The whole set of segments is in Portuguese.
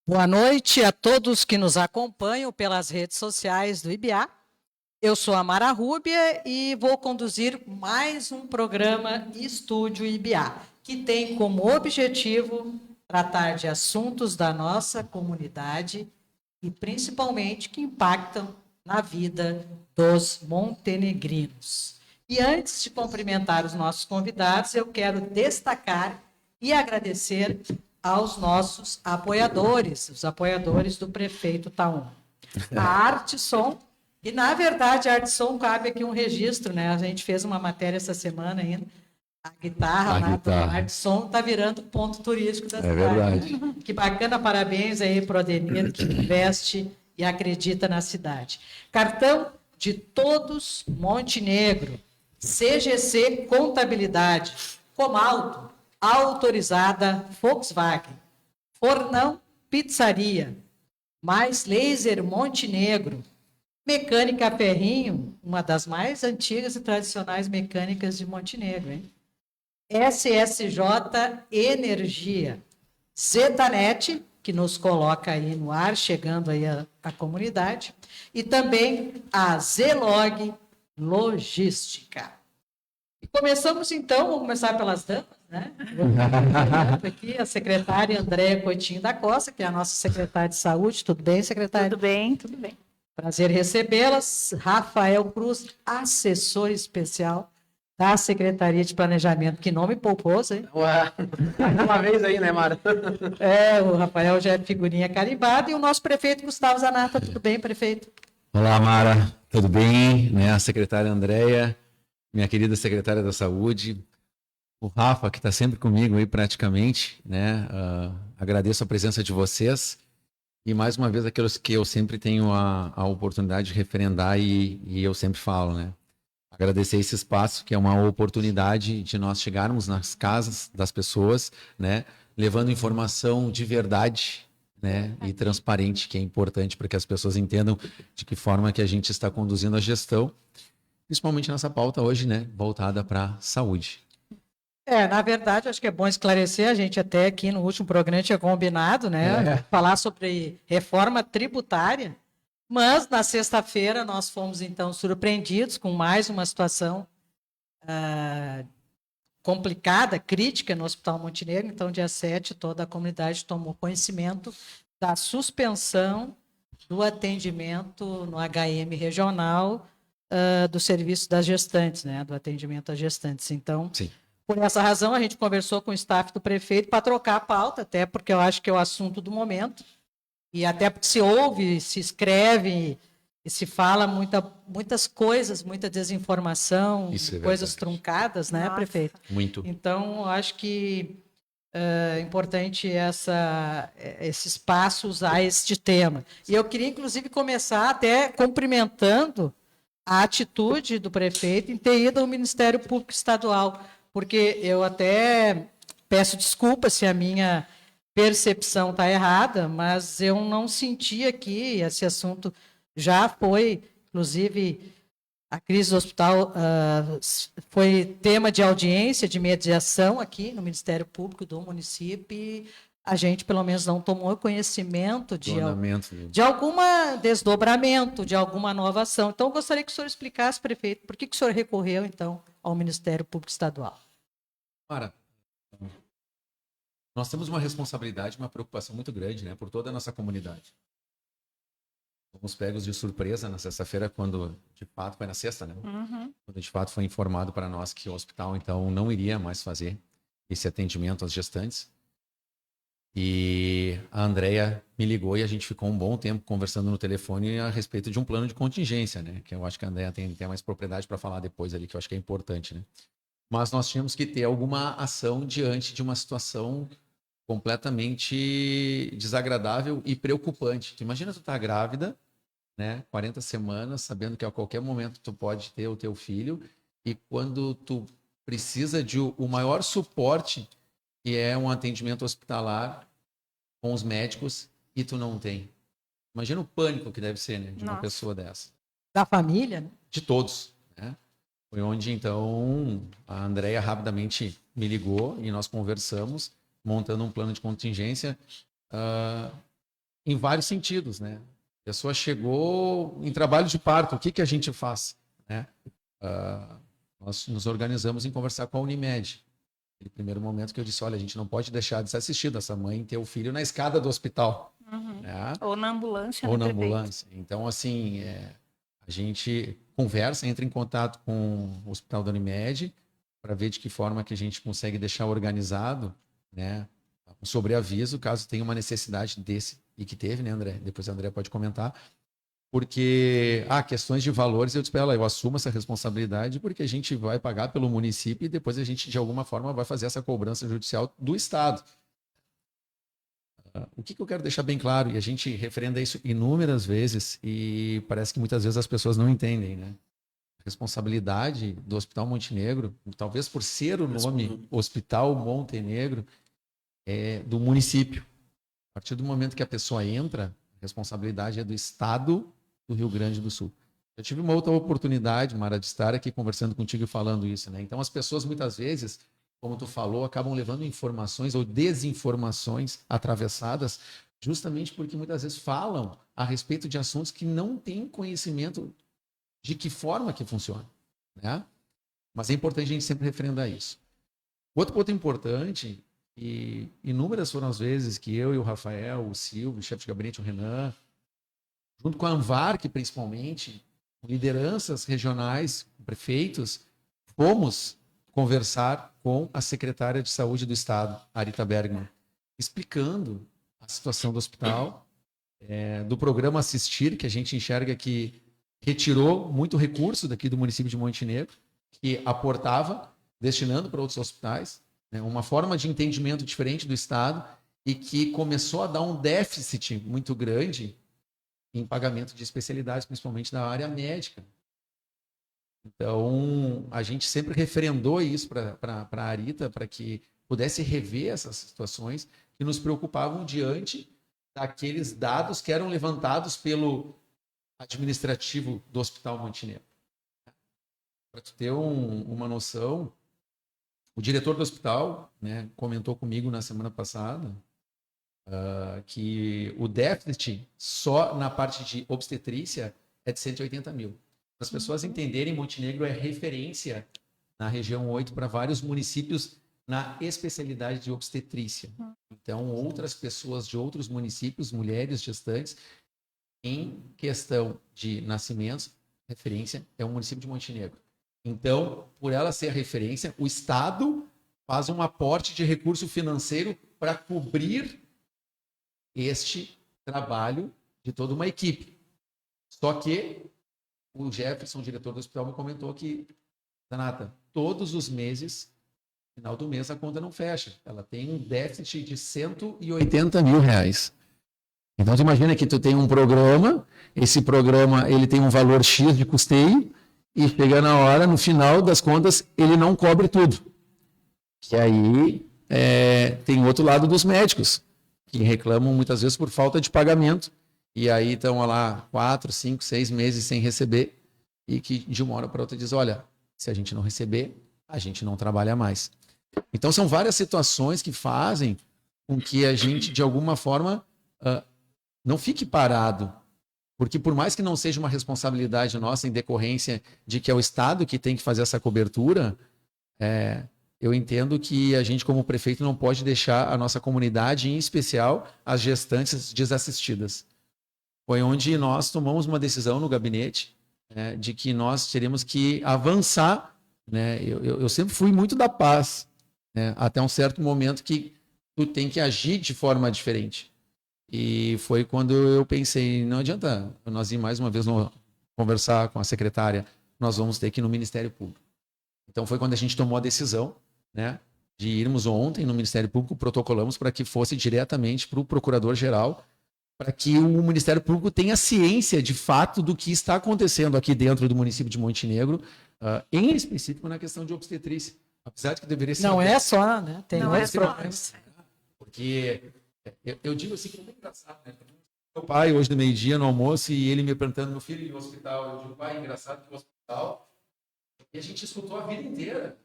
Boa noite a todos que nos acompanham pelas redes sociais do IBA. Eu sou a Mara Rúbia e vou conduzir mais um programa Estúdio IBA, que tem como objetivo tratar de assuntos da nossa comunidade e principalmente que impactam na vida dos montenegrinos. E antes de cumprimentar os nossos convidados, eu quero destacar e agradecer aos nossos apoiadores, os apoiadores do prefeito Taon. A Arteson, e na verdade a Arteson cabe aqui um registro, né? A gente fez uma matéria essa semana ainda, a guitarra lá do Arteson está virando ponto turístico da cidade. É verdade. Que bacana, parabéns aí para o Ademir, que investe e acredita na cidade. Cartão de todos Montenegro, CGC Contabilidade, Comalto, autorizada Volkswagen, Fornão Pizzaria, mais Laser Montenegro, Mecânica Ferrinho, uma das mais antigas e tradicionais mecânicas de Montenegro, hein? SSJ Energia, Zetanet, que nos coloca aí no ar, chegando aí a comunidade, e também a Zlog Logística. E começamos então, vamos começar pelas damas, né? Aqui a secretária Andréia Coutinho da Costa, que é a nossa secretária de saúde. Tudo bem, secretária? Tudo bem, tudo bem. Prazer recebê-las. Rafael Cruz, assessor especial da Secretaria de Planejamento. Que nome pouposo, hein? Ué, uma vez aí, né, Mara? O Rafael já é figurinha carimbada. E o nosso prefeito Gustavo Zanata. Tudo bem, prefeito? Olá, Mara. Tudo bem? Né? A secretária Andréia, minha querida secretária da Saúde, o Rafa, que está sempre comigo aí praticamente, né? Agradeço a presença de vocês e mais uma vez aqueles que eu sempre tenho a oportunidade de referendar e eu sempre falo, né? Agradecer esse espaço, que é uma oportunidade de nós chegarmos nas casas das pessoas, né? Levando informação de verdade, né? E transparente, que é importante para que as pessoas entendam de que forma que a gente está conduzindo a gestão, principalmente nessa pauta hoje, né? Voltada para a saúde. Na verdade, acho que é bom esclarecer, a gente até aqui no último programa tinha combinado, né? Falar sobre reforma tributária, mas na sexta-feira nós fomos então surpreendidos com mais uma situação complicada, crítica no Hospital Montenegro. Então, dia 7, toda a comunidade tomou conhecimento da suspensão do atendimento no HM regional do serviço das gestantes, né? Do atendimento às gestantes. Então, sim, por essa razão, a gente conversou com o staff do prefeito para trocar a pauta, até porque eu acho que é o assunto do momento, e até porque se ouve, se escreve e se fala muitas coisas, muita desinformação, coisas truncadas, né, prefeito? Muito. Então, eu acho que é importante esses passos a este tema. E eu queria, inclusive, começar até cumprimentando a atitude do prefeito em ter ido ao Ministério Público Estadual, porque eu até peço desculpa se a minha percepção está errada, mas eu não senti aqui, esse assunto já foi, inclusive, a crise do hospital foi tema de audiência, de mediação aqui no Ministério Público do município, e a gente, pelo menos, não tomou conhecimento de algum desdobramento, de alguma nova ação. Então, eu gostaria que o senhor explicasse, prefeito, por que o senhor recorreu, então, ao Ministério Público Estadual? Mara, nós temos uma responsabilidade, uma preocupação muito grande, né, por toda a nossa comunidade. Fomos pegos de surpresa na sexta-feira, quando, de fato, foi na sexta, né? Quando, de fato, foi informado para nós que o hospital, então, não iria mais fazer esse atendimento às gestantes. E a Andréia me ligou e a gente ficou um bom tempo conversando no telefone a respeito de um plano de contingência, né? Que eu acho que a Andréia tem mais propriedade para falar depois ali, que eu acho que é importante, né? Mas nós tínhamos que ter alguma ação diante de uma situação completamente desagradável e preocupante. Tu imagina tu tá grávida, né? 40 semanas, sabendo que a qualquer momento tu pode ter o teu filho, e quando tu precisa de o maior suporte, que é um atendimento hospitalar com os médicos, e tu não tem. Imagina o pânico que deve ser, né, de uma pessoa dessa. Da família, né? De todos, né? Foi onde, então, a Andréia rapidamente me ligou e nós conversamos, montando um plano de contingência. em vários sentidos, né? A pessoa chegou em trabalho de parto, o que que a gente faz, né? Nós nos organizamos em conversar com a Unimed. No primeiro momento que eu disse, olha, a gente não pode deixar de ser assistido, essa mãe ter o filho na escada do hospital. Né? Ou na ambulância. Ou na ambulância. Então, assim, a gente conversa, entra em contato com o Hospital da Unimed para ver de que forma que a gente consegue deixar organizado, né, um sobreaviso, caso tenha uma necessidade desse, e que teve, né, André? Depois a André pode comentar. Porque, questões de valores, eu disse para ela, eu assumo essa responsabilidade porque a gente vai pagar pelo município e depois a gente, de alguma forma, vai fazer essa cobrança judicial do Estado. O que eu quero deixar bem claro, e a gente referenda isso inúmeras vezes, e parece que muitas vezes as pessoas não entendem, né? A responsabilidade do Hospital Montenegro, talvez por ser o nome Hospital Montenegro, é do município. A partir do momento que a pessoa entra, a responsabilidade é do Estado do Rio Grande do Sul. Eu tive uma outra oportunidade, Mara, de estar aqui conversando contigo e falando isso, né? Então as pessoas muitas vezes, como tu falou, acabam levando informações ou desinformações atravessadas, justamente porque muitas vezes falam a respeito de assuntos que não têm conhecimento de que forma que funciona, né? Mas é importante a gente sempre referendar isso. Outro ponto importante, e inúmeras foram as vezes que eu e o Rafael, o Silvio, o chefe de gabinete, o Renan, junto com a ANVARC, principalmente, lideranças regionais, prefeitos, fomos conversar com a secretária de Saúde do Estado, Arita Bergman, explicando a situação do hospital, do programa Assistir, que a gente enxerga que retirou muito recurso daqui do município de Montenegro, que aportava, destinando para outros hospitais, né, uma forma de entendimento diferente do Estado e que começou a dar um déficit muito grande em pagamento de especialidades, principalmente da área médica. Então, a gente sempre referendou isso para a Arita, para que pudesse rever essas situações que nos preocupavam diante daqueles dados que eram levantados pelo administrativo do Hospital Montenegro. Para tu ter uma noção, o diretor do hospital, né, comentou comigo na semana passada que o déficit só na parte de obstetrícia é de 180 mil. Para as pessoas entenderem, Montenegro é referência na região 8 para vários municípios na especialidade de obstetrícia. Então, outras pessoas de outros municípios, mulheres gestantes, em questão de nascimentos, referência é o município de Montenegro. Então, por ela ser a referência, o Estado faz um aporte de recurso financeiro para cobrir este trabalho de toda uma equipe. Só que o Jefferson, o diretor do hospital, me comentou que, Zanata, todos os meses, no final do mês, a conta não fecha. Ela tem um déficit de 180 mil reais. Então, tu imagina que tu tem um programa, esse programa ele tem um valor X de custeio, e chega na hora, no final das contas, ele não cobre tudo. Que aí tem outro lado dos médicos, que reclamam muitas vezes por falta de pagamento, e aí estão lá 4, 5, 6 meses sem receber, e que de uma hora para outra diz, olha, se a gente não receber, a gente não trabalha mais. Então são várias situações que fazem com que a gente, de alguma forma, não fique parado, porque por mais que não seja uma responsabilidade nossa em decorrência de que é o Estado que tem que fazer essa cobertura, eu entendo que a gente, como prefeito, não pode deixar a nossa comunidade, em especial as gestantes, desassistidas. Foi onde nós tomamos uma decisão no gabinete, né, de que nós teríamos que avançar. Né? Eu sempre fui muito da paz, né, até um certo momento que tu tem que agir de forma diferente. E foi quando eu pensei, não adianta nós ir mais uma vez conversar com a secretária, nós vamos ter que ir no Ministério Público. Então foi quando a gente tomou a decisão, né, de irmos ontem no Ministério Público, protocolamos para que fosse diretamente para o Procurador-Geral, para que o Ministério Público tenha ciência de fato do que está acontecendo aqui dentro do município de Montenegro, em específico na questão de obstetrícia. Apesar de que deveria ser... Não é só, né? Tem outros problemas. Porque eu digo assim que é muito engraçado, né? Meu pai, hoje do meio-dia, no almoço, e ele me perguntando, meu filho, no hospital. Eu digo, pai, é engraçado que o hospital... E a gente escutou a vida inteira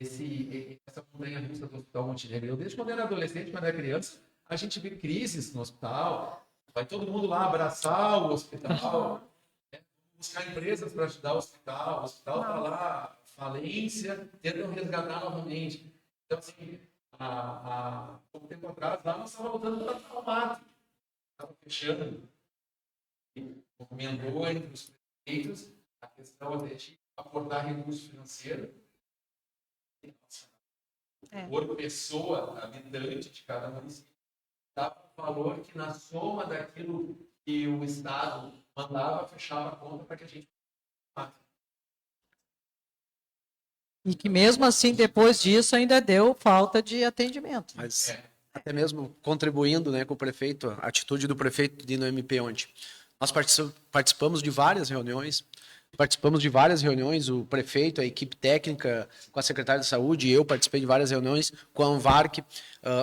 essa montanha-russa do Hospital Montenegro. Eu, desde quando era adolescente, quando era criança, a gente vê crises no hospital, Vai todo mundo lá abraçar o hospital, né? Buscar empresas para ajudar o hospital está lá, falência, tentam resgatar novamente. Então, assim, há pouco tempo atrás, lá nós estávamos voltando para traumático, estava fechando, e movimentou entre os prefeitos a questão até de aportar recurso financeiro. Por pessoa, habitante de cada município, dava um valor que, na soma daquilo que o Estado mandava, fechava a conta para que a gente. E que mesmo assim, depois disso, ainda deu falta de atendimento. Mas até mesmo contribuindo, né, com o prefeito, a atitude do prefeito Dino MP ontem. Nós participamos de várias reuniões, o prefeito, a equipe técnica, com a secretária de saúde, eu participei de várias reuniões com a Anvarc.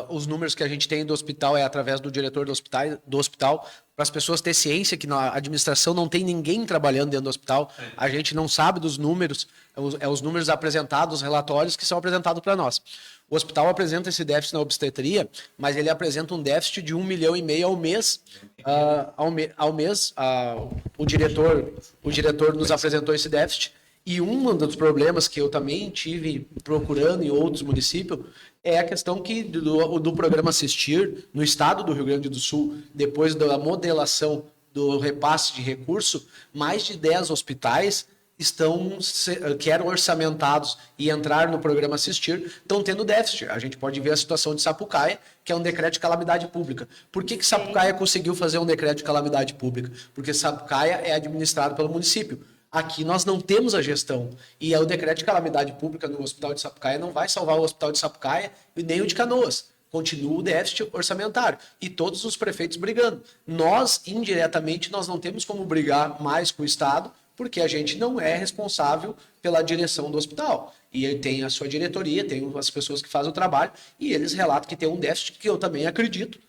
Os números que a gente tem do hospital é através do diretor do hospital, para as pessoas terem ciência que na administração não tem ninguém trabalhando dentro do hospital, a gente não sabe dos números, os números apresentados, os relatórios que são apresentados para nós. O hospital apresenta esse déficit na obstetria, mas ele apresenta um déficit de 1,5 milhão ao mês. O diretor nos apresentou esse déficit. E um dos problemas que eu também tive procurando em outros municípios é a questão do programa Assistir, no estado do Rio Grande do Sul, depois da modelação do repasse de recurso, mais de 10 hospitais que eram orçamentados e entraram no programa Assistir, estão tendo déficit. A gente pode ver a situação de Sapucaia, que é um decreto de calamidade pública. Por que Sapucaia conseguiu fazer um decreto de calamidade pública? Porque Sapucaia é administrado pelo município. Aqui nós não temos a gestão. E o decreto de calamidade pública no Hospital de Sapucaia não vai salvar o Hospital de Sapucaia e nem o de Canoas. Continua o déficit orçamentário. E todos os prefeitos brigando. Nós, indiretamente, nós não temos como brigar mais com o Estado, porque a gente não é responsável pela direção do hospital. E tem a sua diretoria, tem as pessoas que fazem o trabalho, e eles relatam que tem um déficit que eu também acredito.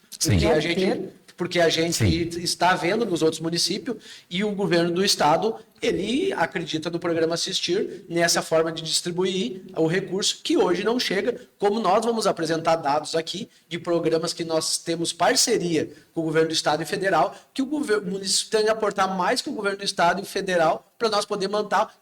Porque a gente está vendo nos outros municípios, e o governo do estado, ele acredita no programa Assistir, nessa forma de distribuir o recurso, que hoje não chega, como nós vamos apresentar dados aqui de programas que nós temos parceria com o governo do estado e federal, que o município tem que aportar mais que o governo do estado e federal para nós poder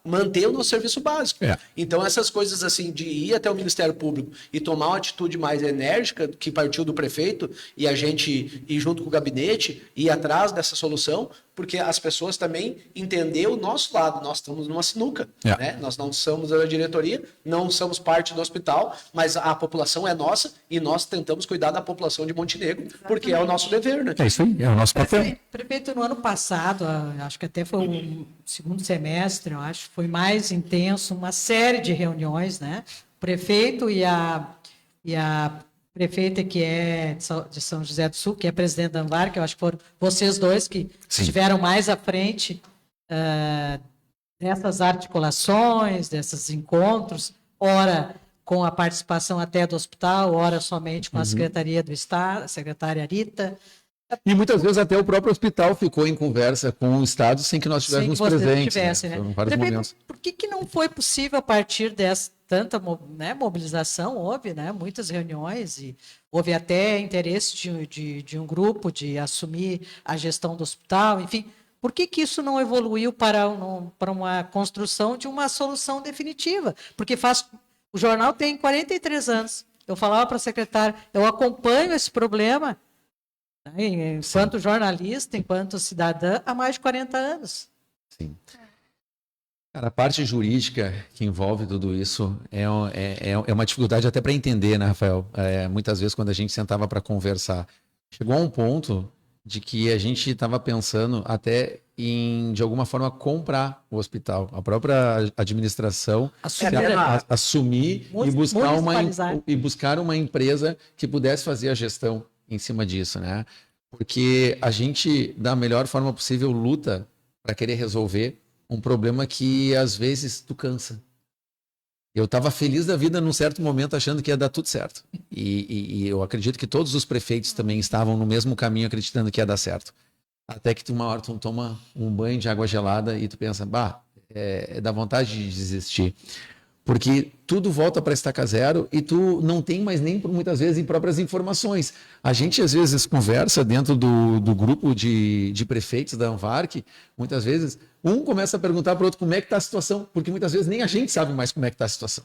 manter o nosso serviço básico. Então, essas coisas assim, de ir até o Ministério Público e tomar uma atitude mais enérgica, que partiu do prefeito, e a gente ir junto com o gabinete, ir atrás dessa solução, porque as pessoas também entenderam o nosso lado. Nós estamos numa sinuca, né? Nós não somos a diretoria, não somos parte do hospital, mas a população é nossa e nós tentamos cuidar da população de Montenegro, porque é o nosso dever, né? É isso aí, é o nosso papel. Prefeito, no ano passado, acho que até foi o segundo semestre, eu acho, foi mais intenso, uma série de reuniões, né? O prefeito e a prefeita que é de São José do Sul, que é presidente da Anvarc, que eu acho que foram vocês dois que estiveram mais à frente dessas articulações, desses encontros, ora com a participação até do hospital, ora somente com a Secretaria do Estado, a secretária Rita. E muitas vezes até o próprio hospital ficou em conversa com o Estado sem que nós estivéssemos presentes. Né? Em vários momentos. Por que não foi possível, a partir dessa tanta mobilização, houve muitas reuniões e houve até interesse de um grupo de assumir a gestão do hospital, enfim, por que isso não evoluiu para uma construção de uma solução definitiva? Porque o jornal tem 43 anos, eu falava para a secretária, eu acompanho esse problema, enquanto jornalista, enquanto cidadã, há mais de 40 anos. Sim. Cara, a parte jurídica que envolve tudo isso é uma dificuldade até para entender, né, Rafael? Muitas vezes, quando a gente sentava para conversar, chegou a um ponto de que a gente estava pensando até em, de alguma forma, comprar o hospital. A própria administração assumir e buscar uma empresa que pudesse fazer a gestão em cima disso, né? Porque a gente, da melhor forma possível, luta para querer resolver um problema que, às vezes, tu cansa. Eu estava feliz da vida num certo momento, achando que ia dar tudo certo. E eu acredito que todos os prefeitos também estavam no mesmo caminho, acreditando que ia dar certo. Até que uma hora tu toma um banho de água gelada e tu pensa, dá vontade de desistir. Porque tudo volta para estaca zero e tu não tem mais nem, muitas vezes, próprias informações. A gente, às vezes, conversa dentro do grupo de prefeitos da Anvarc, muitas vezes, um começa a perguntar para o outro como é que está a situação, porque muitas vezes nem a gente sabe mais como é que está a situação.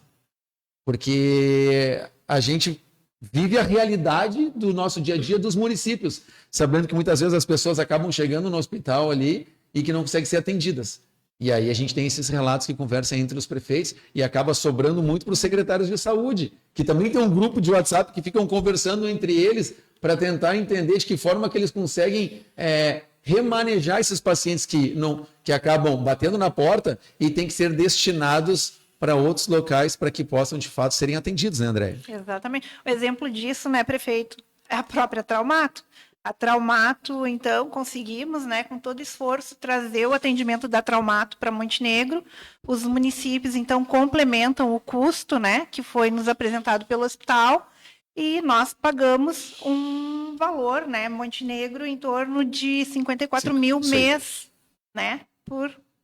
Porque a gente vive a realidade do nosso dia a dia dos municípios, sabendo que muitas vezes as pessoas acabam chegando no hospital ali e que não conseguem ser atendidas. E aí a gente tem esses relatos que conversam entre os prefeitos e acaba sobrando muito para os secretários de saúde, que também tem um grupo de WhatsApp que ficam conversando entre eles para tentar entender de que forma que eles conseguem remanejar esses pacientes que acabam batendo na porta e têm que ser destinados para outros locais para que possam, de fato, serem atendidos, né, André? Exatamente. O exemplo disso, né, prefeito, é a própria Traumato. A Traumato, então, conseguimos, né, com todo esforço, trazer o atendimento da Traumato para Montenegro. Os municípios, então, complementam o custo, né, que foi nos apresentado pelo hospital, e nós pagamos um valor, né, Montenegro, em torno de 54 mil mês, né,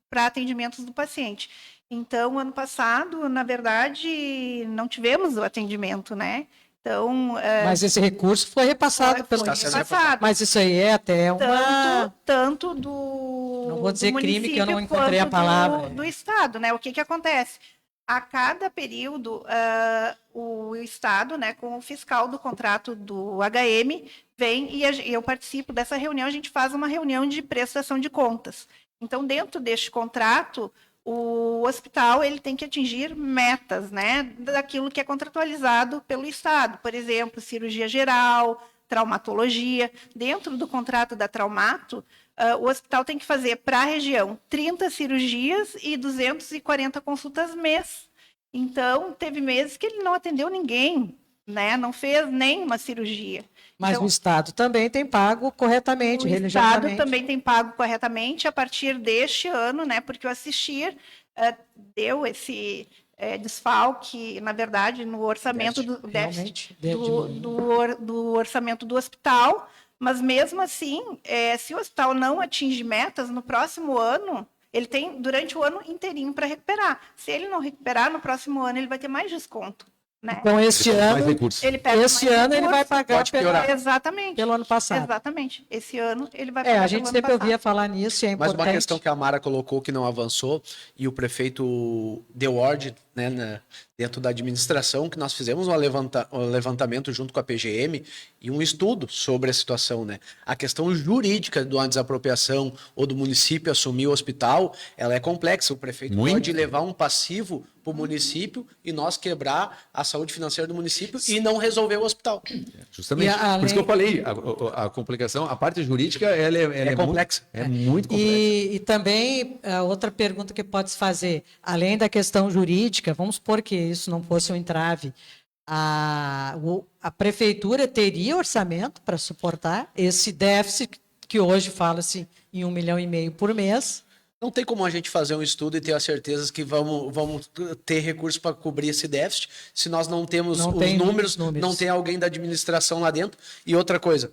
para atendimentos do paciente. Então, ano passado, na verdade, não tivemos o atendimento, né? Então, Mas esse recurso foi repassado pelo repassado. Mas isso aí é até uma... Tanto do Não vou dizer do crime, que eu não município encontrei a quanto palavra. do Estado, né? O que acontece? A cada período, o Estado, né, com o fiscal do contrato do HM, vem e eu participo dessa reunião, a gente faz uma reunião de prestação de contas. Então, dentro deste contrato, o hospital ele tem que atingir metas, né, daquilo que é contratualizado pelo Estado. Por exemplo, cirurgia geral, traumatologia. Dentro do contrato da Traumato, o hospital tem que fazer para a região 30 cirurgias e 240 consultas mês. Então, teve meses que ele não atendeu ninguém, né, não fez nenhuma cirurgia. Mas então, o Estado também tem pago corretamente, o religiosamente. Estado também tem pago corretamente a partir deste ano, né? Porque o Assistir deu esse desfalque, na verdade, no orçamento do orçamento do hospital. Mas mesmo assim, se o hospital não atinge metas no próximo ano, ele tem durante o ano inteirinho para recuperar. Se ele não recuperar, no próximo ano ele vai ter mais desconto. Né? Então, este ano, ele vai pagar exatamente, pelo ano passado. Exatamente. Esse ano ele vai pagar a gente sempre ouvia falar nisso e é importante. Mas uma questão que a Mara colocou que não avançou e o prefeito deu ordem, né, dentro da administração, que nós fizemos um levantamento junto com a PGM e um estudo sobre a situação, né? A questão jurídica de uma desapropriação ou do município assumir o hospital, ela é complexa. O prefeito pode levar um passivo para o município e nós quebrar a saúde financeira do município e não resolver o hospital. Justamente. Por isso que eu falei, a complicação, a parte jurídica, ela é complexa. Muito complexa. E também, outra pergunta que pode se fazer, além da questão jurídica, vamos supor que isso não fosse um entrave, a prefeitura teria orçamento para suportar esse déficit que hoje fala-se em 1,5 milhão por mês? Não tem como a gente fazer um estudo e ter a certeza que vamos ter recursos para cobrir esse déficit se nós não temos os números, não tem alguém da administração lá dentro. E outra coisa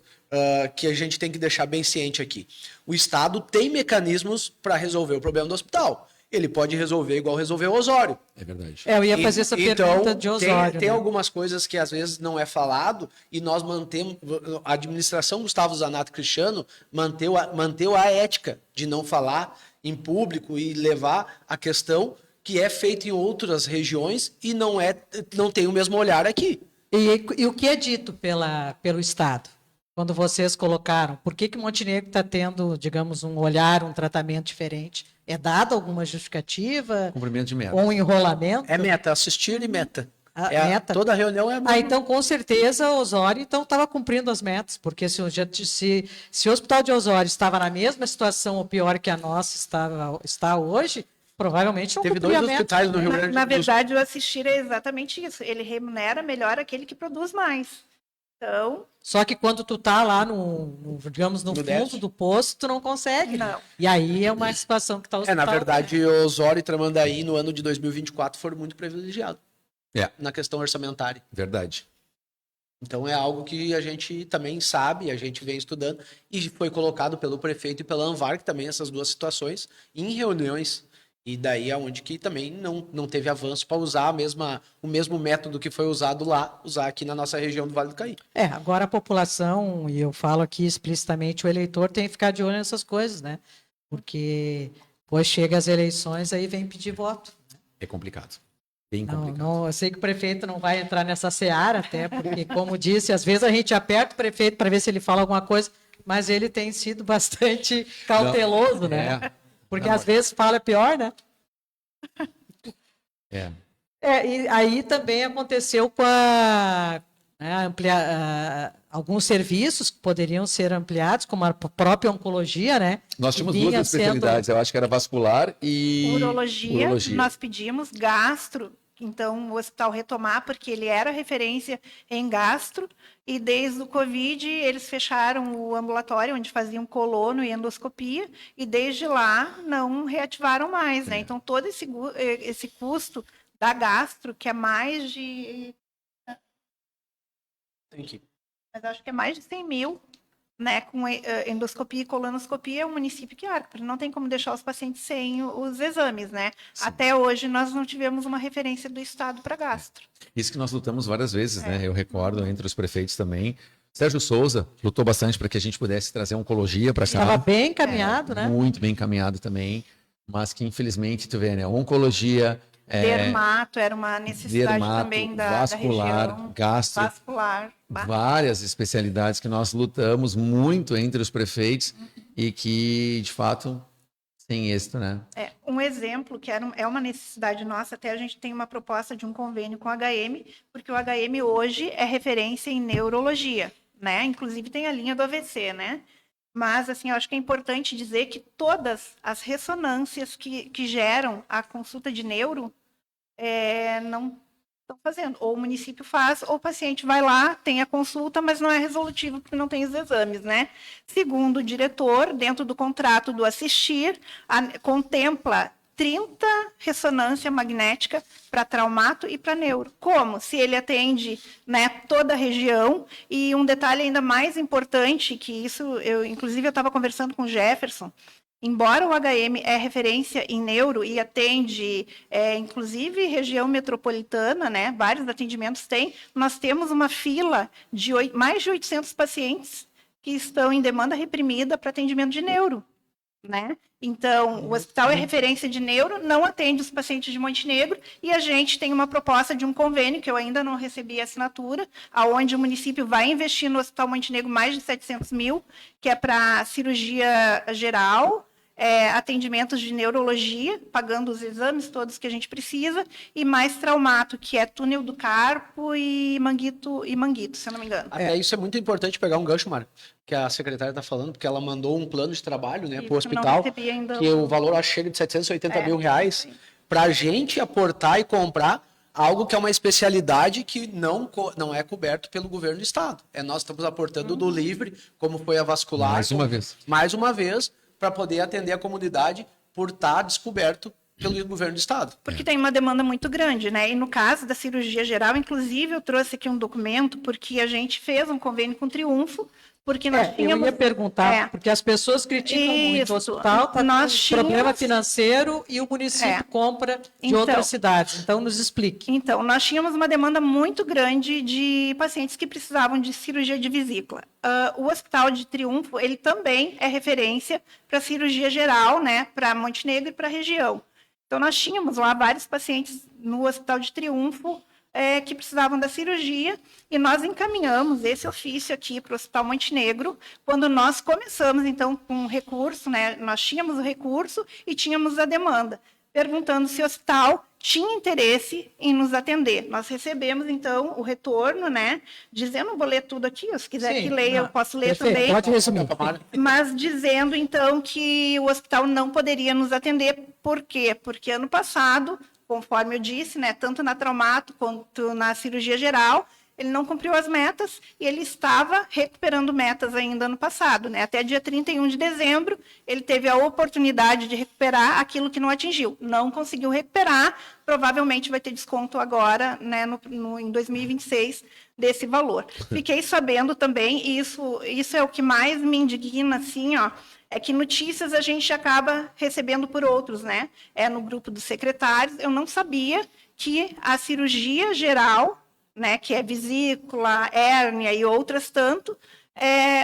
que a gente tem que deixar bem ciente aqui. O Estado tem mecanismos para resolver o problema do hospital. Ele pode resolver igual resolveu o Osório. É verdade. Eu ia fazer essa pergunta de Osório. Tem algumas coisas que às vezes não é falado e nós mantemos... A administração Gustavo Zanata Cristiano manteve a ética de não falar em público e levar a questão que é feita em outras regiões e não tem o mesmo olhar aqui. E o que é dito pelo Estado? Quando vocês colocaram, por que Montenegro está tendo, digamos, um olhar, um tratamento diferente? É dado alguma justificativa? Cumprimento de meta. Ou um enrolamento? É meta, assistir e meta. Meta? Toda reunião é meta. Então, com certeza, o Osório estava cumprindo as metas, porque se o Hospital de Osório estava na mesma situação ou pior que a nossa está hoje, provavelmente não teve cumpria 2 hospitais no Rio Grande do Sul. Na verdade, o Assistir é exatamente isso. Ele remunera melhor aquele que produz mais. Então... Só que quando tu tá lá digamos, no fundo do poço, tu não consegue. Não. E aí é uma situação que está o na verdade, Osório e Tramandaí, no ano de 2024, foram muito privilegiados. Na questão orçamentária. Verdade. Então é algo que a gente também sabe, a gente vem estudando, e foi colocado pelo prefeito e pela Anvarc também essas duas situações em reuniões. E daí é onde que também não teve avanço para usar o mesmo método que foi usado lá, usar aqui na nossa região do Vale do Caí. Agora a população, e eu falo aqui explicitamente, o eleitor tem que ficar de olho nessas coisas, né? Porque depois chega as eleições, aí vem pedir voto. É complicado. Bem Não, complicado. eu sei que o prefeito não vai entrar nessa seara, até porque, como disse, às vezes a gente aperta o prefeito para ver se ele fala alguma coisa, mas ele tem sido bastante cauteloso, né? Porque às vezes fala pior, né? E aí também aconteceu com alguns serviços que poderiam ser ampliados, como a própria oncologia, né? Nós que tínhamos vinha duas especialidades, eu acho que era vascular e Urologia, nós pedimos gastro, então o hospital retomar, porque ele era referência em gastro, e desde o Covid eles fecharam o ambulatório, onde faziam colono e endoscopia, e desde lá não reativaram mais, né? Então todo esse custo da gastro, que é mais de... Mas acho que é mais de 100 mil, né, com endoscopia e colonoscopia, é um município que arca, porque não tem como deixar os pacientes sem os exames, né? Sim. Até hoje nós não tivemos uma referência do Estado para gastro. Isso que nós lutamos várias vezes, né? Eu recordo entre os prefeitos também. Sérgio Souza lutou bastante para que a gente pudesse trazer oncologia para cá. Estava bem encaminhado, né? Muito bem encaminhado também, mas que infelizmente, tu vê, né? Oncologia... Dermato era uma necessidade também da vascular, região. gastro, vascular, várias especialidades que nós lutamos muito entre os prefeitos e que, de fato, sem êxito, né? Um exemplo que é uma necessidade nossa, até a gente tem uma proposta de um convênio com o HM, porque o HM hoje é referência em neurologia, né? Inclusive tem a linha do AVC, né? Mas, assim, eu acho que é importante dizer que todas as ressonâncias que geram a consulta de neuro não estão fazendo. Ou o município faz, ou o paciente vai lá, tem a consulta, mas não é resolutivo porque não tem os exames, né? Segundo o diretor, dentro do contrato do assistir, contempla 30 ressonância magnética para traumato e para neuro. Como? Se ele atende, né, toda a região. E um detalhe ainda mais importante, que isso, inclusive eu estava conversando com o Jefferson, embora o HM é referência em neuro e atende, inclusive, região metropolitana, né, vários atendimentos tem, nós temos uma fila de mais de 800 pacientes que estão em demanda reprimida para atendimento de neuro. Né? Então, o hospital é referência de neuro, não atende os pacientes de Montenegro, e a gente tem uma proposta de um convênio, que eu ainda não recebi a assinatura, aonde o município vai investir no Hospital Montenegro mais de 700 mil, que é para cirurgia geral, atendimentos de neurologia, pagando os exames todos que a gente precisa, e mais traumato, que é túnel do carpo e manguito, se eu não me engano. Até isso é muito importante pegar um gancho, Mara, que a secretária está falando, porque ela mandou um plano de trabalho, né, para o hospital, que o valor chega de 780 mil reais, para a gente aportar e comprar algo que é uma especialidade que não é coberto pelo governo do estado. Nós estamos aportando do livre, como foi a vascular. Mais uma vez, para poder atender a comunidade por estar descoberto pelo governo do estado. Porque tem uma demanda muito grande, né? E no caso da cirurgia geral, inclusive, eu trouxe aqui um documento, porque a gente fez um convênio com o Triunfo, porque nós tínhamos... Eu ia perguntar, porque as pessoas criticam muito o hospital, tá com problema financeiro e o município compra de outras cidades. Então, nos explique. Então, nós tínhamos uma demanda muito grande de pacientes que precisavam de cirurgia de vesícula. O Hospital de Triunfo, ele também é referência para cirurgia geral, né? Para Montenegro e para a região. Então, nós tínhamos lá vários pacientes no Hospital de Triunfo que precisavam da cirurgia, e nós encaminhamos esse ofício aqui para o Hospital Montenegro, quando nós começamos, então, com o recurso, né? Nós tínhamos o recurso e tínhamos a demanda, perguntando se o hospital tinha interesse em nos atender. Nós recebemos, então, o retorno, né? Dizendo, vou ler tudo aqui, se quiser que leia, eu posso ler também. Pode resumir. Mas dizendo, então, que o hospital não poderia nos atender. Por quê? Porque ano passado, conforme eu disse, né, tanto na traumato quanto na cirurgia geral, ele não cumpriu as metas e ele estava recuperando metas ainda ano passado, né? Até dia 31 de dezembro, ele teve a oportunidade de recuperar aquilo que não atingiu. Não conseguiu recuperar, provavelmente vai ter desconto agora, né, em 2026, desse valor. Fiquei sabendo também, e isso é o que mais me indigna, assim, ó, É que notícias a gente acaba recebendo por outros, né? É no grupo dos secretários. Eu não sabia que a cirurgia geral, né, que é vesícula, hérnia e outras tanto,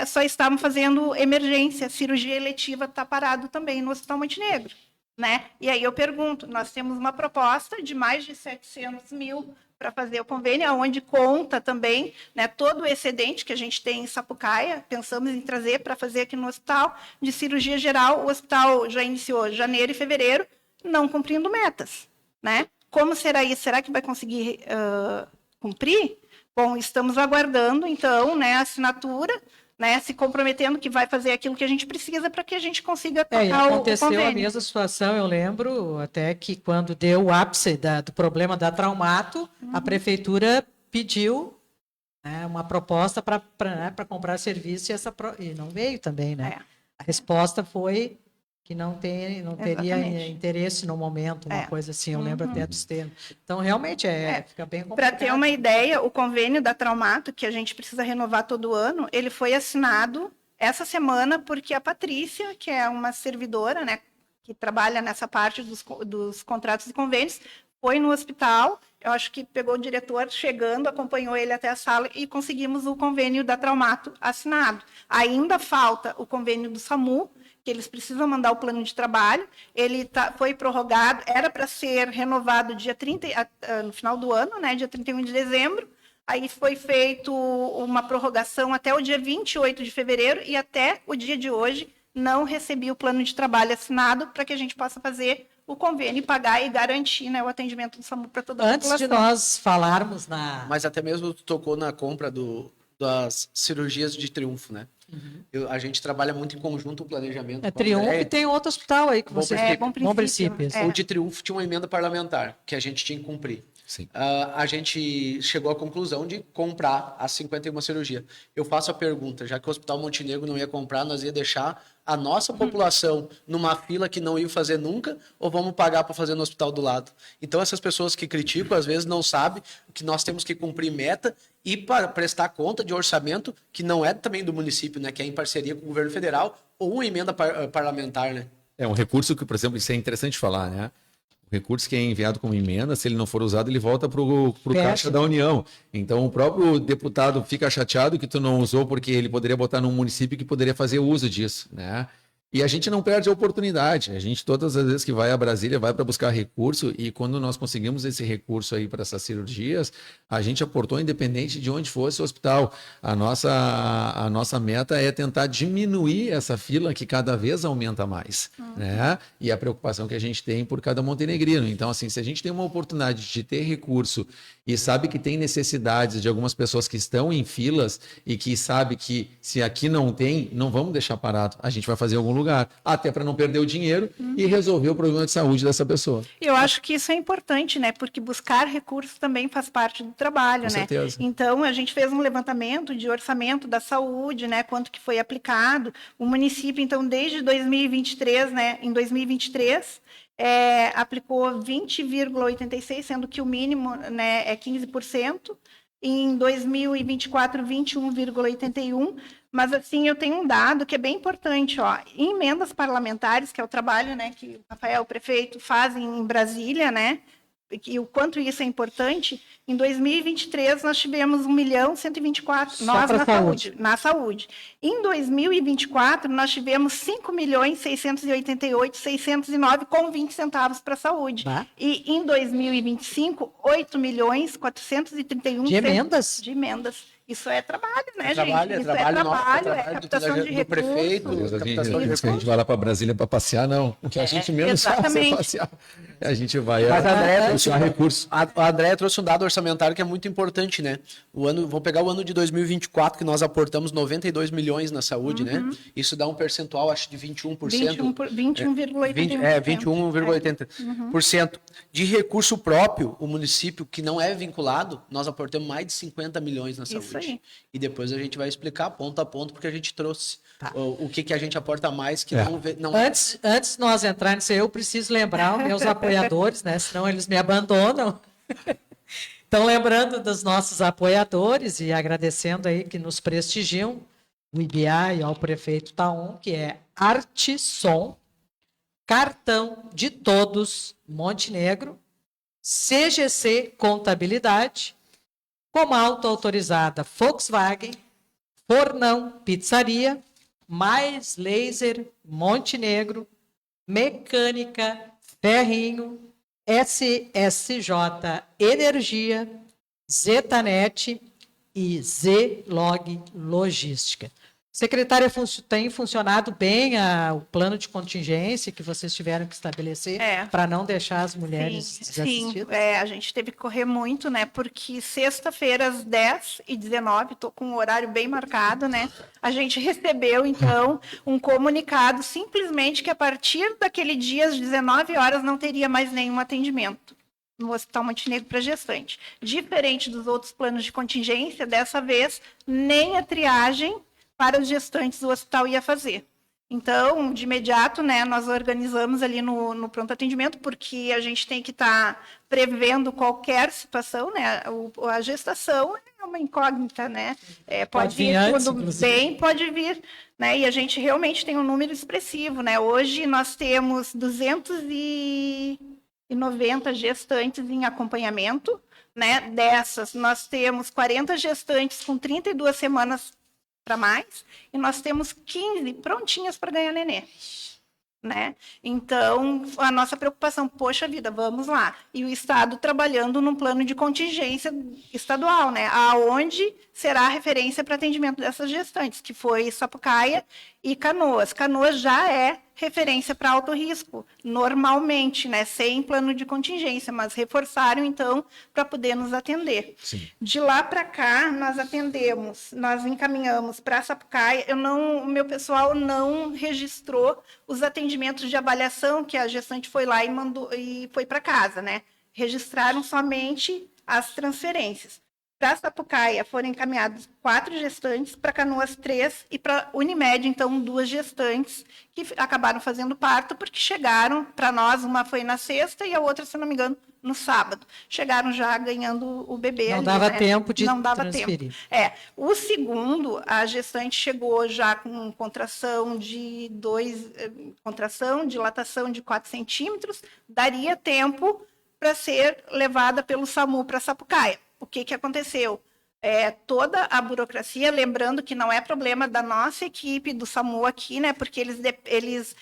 só estavam fazendo emergência. A cirurgia eletiva está parado também no Hospital Montenegro, né? E aí eu pergunto, nós temos uma proposta de mais de 700 mil para fazer o convênio, onde conta também, né, todo o excedente que a gente tem em Sapucaia, pensamos em trazer para fazer aqui no hospital de cirurgia geral. O hospital já iniciou janeiro e fevereiro, não cumprindo metas, né? Como será isso? Será que vai conseguir cumprir? Bom, estamos aguardando, então, né, a assinatura, né, se comprometendo que vai fazer aquilo que a gente precisa para que a gente consiga tocar o aconteceu convênio. a mesma situação, eu lembro até que quando deu o ápice do problema da Traumato, a prefeitura pediu, né, uma proposta para comprar serviço e não veio também, né? A resposta foi que não teria interesse no momento, uma coisa assim, eu lembro até dos termos. Então, realmente, fica bem complicado. Para ter uma ideia, o convênio da Traumato, que a gente precisa renovar todo ano, ele foi assinado essa semana porque a Patrícia, que é uma servidora, né, que trabalha nessa parte dos contratos e convênios, foi no hospital, eu acho que pegou o diretor chegando, acompanhou ele até a sala e conseguimos o convênio da Traumato assinado. Ainda falta o convênio do SAMU, que eles precisam mandar o plano de trabalho, ele foi prorrogado, era para ser renovado dia 30, no final do ano, né, dia 31 de dezembro, aí foi feito uma prorrogação até o dia 28 de fevereiro e até o dia de hoje não recebi o plano de trabalho assinado para que a gente possa fazer o convênio, pagar e garantir, né, o atendimento do SAMU para toda a população. Antes de nós falarmos Mas até mesmo tu tocou na compra das cirurgias de Triunfo, né? A gente trabalha muito em conjunto o planejamento. Triunfo e tem outro hospital aí que Bom você... Princípio. Bom Princípio. O de Triunfo tinha uma emenda parlamentar que a gente tinha que cumprir. Sim. A gente chegou à conclusão de comprar as 51 cirurgias. Eu faço a pergunta, já que o Hospital Montenegro não ia comprar, nós ia deixar a nossa população numa fila que não ia fazer nunca, ou vamos pagar para fazer no hospital do lado? Então, essas pessoas que criticam, às vezes, não sabem que nós temos que cumprir meta e para prestar conta de orçamento, que não é também do município, né, que é em parceria com o governo federal, ou uma emenda parlamentar, né? É um recurso que, por exemplo, isso é interessante falar, né? O recurso que é enviado como emenda, se ele não for usado, ele volta para o caixa da União. Então, o próprio deputado fica chateado que tu não usou, porque ele poderia botar num município que poderia fazer uso disso, né? E a gente não perde a oportunidade. A gente, todas as vezes que vai a Brasília, vai para buscar recurso, e quando nós conseguimos esse recurso aí para essas cirurgias, a gente aportou independente de onde fosse o hospital. A nossa meta é tentar diminuir essa fila que cada vez aumenta mais, né? E a preocupação que a gente tem por cada montenegrino. Então, assim, se a gente tem uma oportunidade de ter recurso e sabe que tem necessidades de algumas pessoas que estão em filas e que sabe que se aqui não tem, não vamos deixar parado. A gente vai fazer algum lugar, até para não perder o dinheiro e resolver o problema de saúde dessa pessoa. Eu acho que isso é importante, né? Porque buscar recursos também faz parte do trabalho, Com né? certeza. Então, a gente fez um levantamento de orçamento da saúde, né? Quanto que foi aplicado. O município, então, desde 2023, né? Em 2023, aplicou 20,86%, sendo que o mínimo, né, é 15%. Em 2024, 21,81%. Mas, assim, eu tenho um dado que é bem importante, ó. Em emendas parlamentares, que é o trabalho, né, que o Rafael, o prefeito, fazem em Brasília, né, e o quanto isso é importante, em 2023 nós tivemos 1.124.000, nós na saúde. Em 2024 nós tivemos 5.688.609 com 20 centavos para a saúde. E em 2025, 8.431.000 de emendas? De emendas. Isso é trabalho, né, gente? Trabalho, Isso é trabalho, é captação de do recursos. prefeito. Captação de recursos. A gente vai lá para Brasília para passear, não. O que a gente menos faz é passear. A gente vai Mas a Andréia buscar recurso. A Andréia trouxe um dado orçamentário que é muito importante, né? Vou pegar o ano de 2024, que nós aportamos 92 milhões na saúde, né? Isso dá um percentual, acho, de 21%. 21,81%. 21,80%. De recurso próprio, o município que não é vinculado, nós aportamos mais de 50 milhões na saúde. Isso aí. E depois a gente vai explicar ponto a ponto, porque a gente trouxe o que a gente aporta mais, que não... Antes de nós entrar nisso, eu preciso lembrar os meus apoiadores, né? Senão eles me abandonam. Então, lembrando dos nossos apoiadores e agradecendo aí que nos prestigiam, o IBA e ao prefeito Taon, que é Arteson, Cartão de Todos Montenegro, CGC Contabilidade, Comalto Autorizada Volkswagen, Fornão Pizzaria, Mais Laser Montenegro, Mecânica Ferrinho, SSJ Energia, Zetanet e Zlog Logística. Secretária, tem funcionado bem o plano de contingência que vocês tiveram que estabelecer para não deixar as mulheres desassistidas? Sim, a gente teve que correr muito, né? Porque sexta-feira, às 10h19, estou com um horário bem marcado, né? A gente recebeu, então, um comunicado simplesmente que a partir daquele dia, às 19 horas, não teria mais nenhum atendimento no Hospital Montenegro para gestante. Diferente dos outros planos de contingência, dessa vez, nem a triagem para os gestantes do hospital ia fazer. Então, de imediato, né, nós organizamos ali no pronto atendimento, porque a gente tem que estar prevendo qualquer situação, né? A gestação é uma incógnita, né? Pode vir antes, tudo bem, pode vir, né? E a gente realmente tem um número expressivo, né? Hoje nós temos 290 gestantes em acompanhamento, né? Dessas, nós temos 40 gestantes com 32 semanas para mais, e nós temos 15 prontinhas para ganhar nenê, né? Então, a nossa preocupação, poxa vida, vamos lá. E o Estado trabalhando num plano de contingência estadual, né? Aonde será a referência para atendimento dessas gestantes, que foi Sapucaia e Canoas. Canoas já é referência para alto risco, normalmente, né, sem plano de contingência, mas reforçaram, então, para poder nos atender. Sim. De lá para cá, nós encaminhamos para Sapucaia, o meu pessoal não registrou os atendimentos de avaliação que a gestante foi lá e mandou e foi para casa, né? Registraram somente as transferências. Para Sapucaia foram encaminhados 4 gestantes, para Canoas 3 e para Unimed, então, 2 gestantes que acabaram fazendo parto porque chegaram para nós, uma foi na sexta e a outra, se não me engano, no sábado. Chegaram já ganhando o bebê. Não dava tempo de Não dava transferir. tempo. O segundo, a gestante chegou já com contração de dilatação de 4 centímetros, daria tempo para ser levada pelo SAMU para Sapucaia. O que aconteceu? Toda a burocracia, lembrando que não é problema da nossa equipe do SAMU aqui, né? Porque eles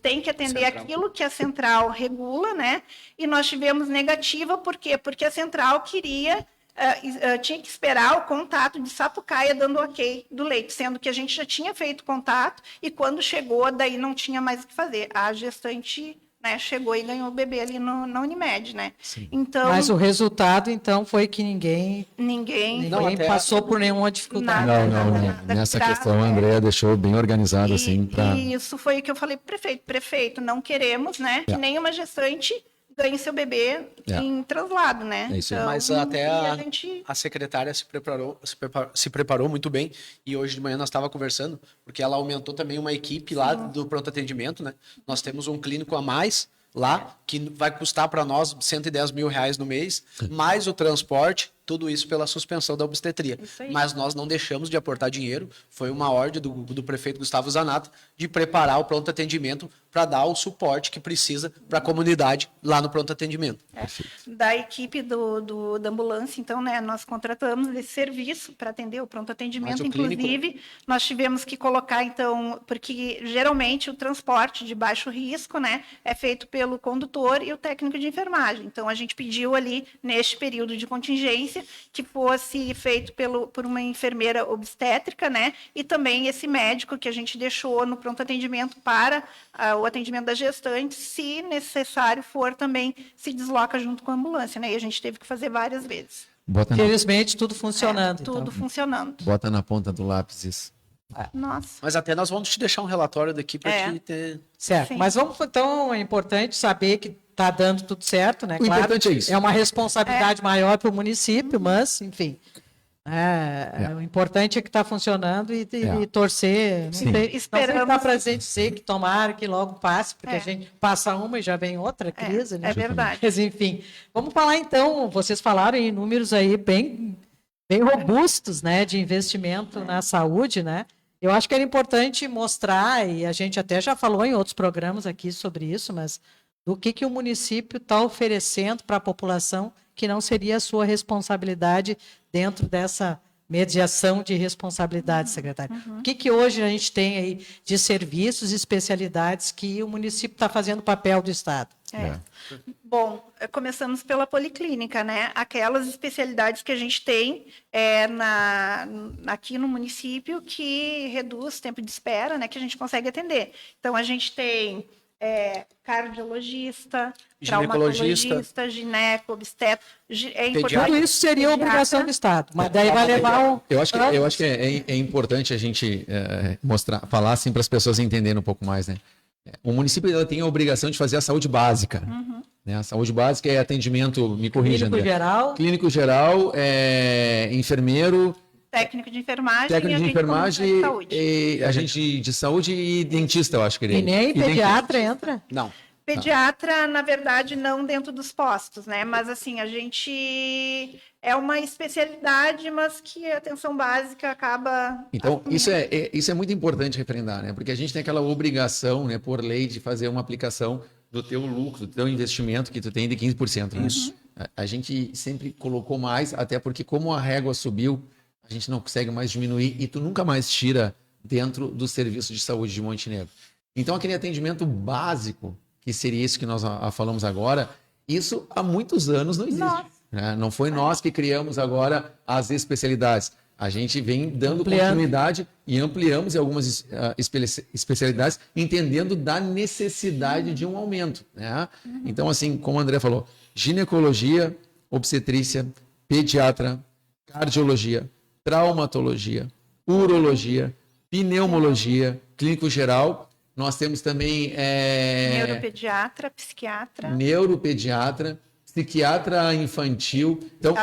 têm que atender aquilo que a central regula, né? E nós tivemos negativa, por quê? Porque a central tinha que esperar o contato de Sapucaia dando ok do leite, sendo que a gente já tinha feito contato e quando chegou, daí não tinha mais o que fazer. A gestante, né, chegou e ganhou o bebê ali na Unimed, né? Sim. Então, Mas o resultado, então, foi que ninguém passou por nenhuma dificuldade. Não. Nessa questão, a Andrea deixou bem organizado, assim, para... E isso foi o que eu falei pro prefeito, não queremos, né, que nenhuma gestante ganhe seu bebê em traslado, né? É isso aí. Então, Mas até gente... a secretária se preparou muito bem, e hoje de manhã nós estávamos conversando, porque ela aumentou também uma equipe lá do pronto atendimento, né? Nós temos um clínico a mais lá, que vai custar para nós R$110 mil no mês, mais o transporte, tudo isso pela suspensão da obstetria. Mas nós não deixamos de aportar dinheiro, foi uma ordem do prefeito Gustavo Zanata de preparar o pronto atendimento para dar o suporte que precisa para a comunidade lá no pronto atendimento. Da equipe da ambulância, então, né, nós contratamos esse serviço para atender o pronto atendimento, inclusive, nós tivemos que colocar, então, porque geralmente o transporte de baixo risco, né, é feito pelo condutor e o técnico de enfermagem. Então, a gente pediu ali, neste período de contingência, que fosse feito por uma enfermeira obstétrica, né, e também esse médico que a gente deixou no pronto atendimento para o atendimento da gestante, se necessário for, também se desloca junto com a ambulância, né? E a gente teve que fazer várias vezes. Felizmente, tudo funcionando. Tudo então. funcionando. Bota na ponta do lápis isso. Nossa. Mas até nós vamos te deixar um relatório daqui para te ter... Certo, Sim. mas então é importante saber que está dando tudo certo, né? O importante é isso. É uma responsabilidade maior para o município, mas, enfim... O importante é que está funcionando e torcer. Não sei se dá para a gente dizer que tomara que logo passe, porque a gente passa uma e já vem outra crise, né? É verdade. Mas, enfim, vamos falar então, vocês falaram em números aí bem robustos, né, de investimento na saúde, né? Eu acho que era importante mostrar, e a gente até já falou em outros programas aqui sobre isso, mas do que o município está oferecendo para a população que não seria a sua responsabilidade dentro dessa mediação de responsabilidade, secretário. O que hoje a gente tem aí de serviços e especialidades que o município está fazendo papel do Estado? Bom, começamos pela policlínica, né? Aquelas especialidades que a gente tem aqui no município que reduz tempo de espera, né? Que a gente consegue atender. Então, a gente tem cardiologista, traumatologista, gineco, obstetra. Tudo isso seria obrigação do Estado, mas daí vai levar um... Eu acho que é importante a gente falar assim para as pessoas entenderem um pouco mais, né? O município ela tem a obrigação de fazer a saúde básica. Né? A saúde básica é atendimento, me corrija, André. Clínico geral, enfermeiro, técnico de enfermagem, e agente de saúde e dentista, eu acho que ele é. E nem pediatra entra? Não. Pediatra, na verdade, não dentro dos postos, né? Mas, assim, a gente... É uma especialidade, mas que a atenção básica acaba... Então, isso é muito importante referendar, né? Porque a gente tem aquela obrigação, né, por lei, de fazer uma aplicação do teu lucro, do teu investimento que tu tem de 15%. Né? Isso. A gente sempre colocou mais, até porque como a régua subiu, a gente não consegue mais diminuir e tu nunca mais tira dentro do serviço de saúde de Montenegro. Então, aquele atendimento básico, que seria isso que nós falamos agora, isso há muitos anos não existe. Né? Não foi nós que criamos agora as especialidades. A gente vem dando continuidade e ampliamos em algumas especialidades, entendendo da necessidade de um aumento. Né? Então, assim, como o André falou, ginecologia, obstetrícia, pediatra, cardiologia, traumatologia, urologia, pneumologia, clínico geral. Nós temos também... neuropediatra, psiquiatra infantil, então,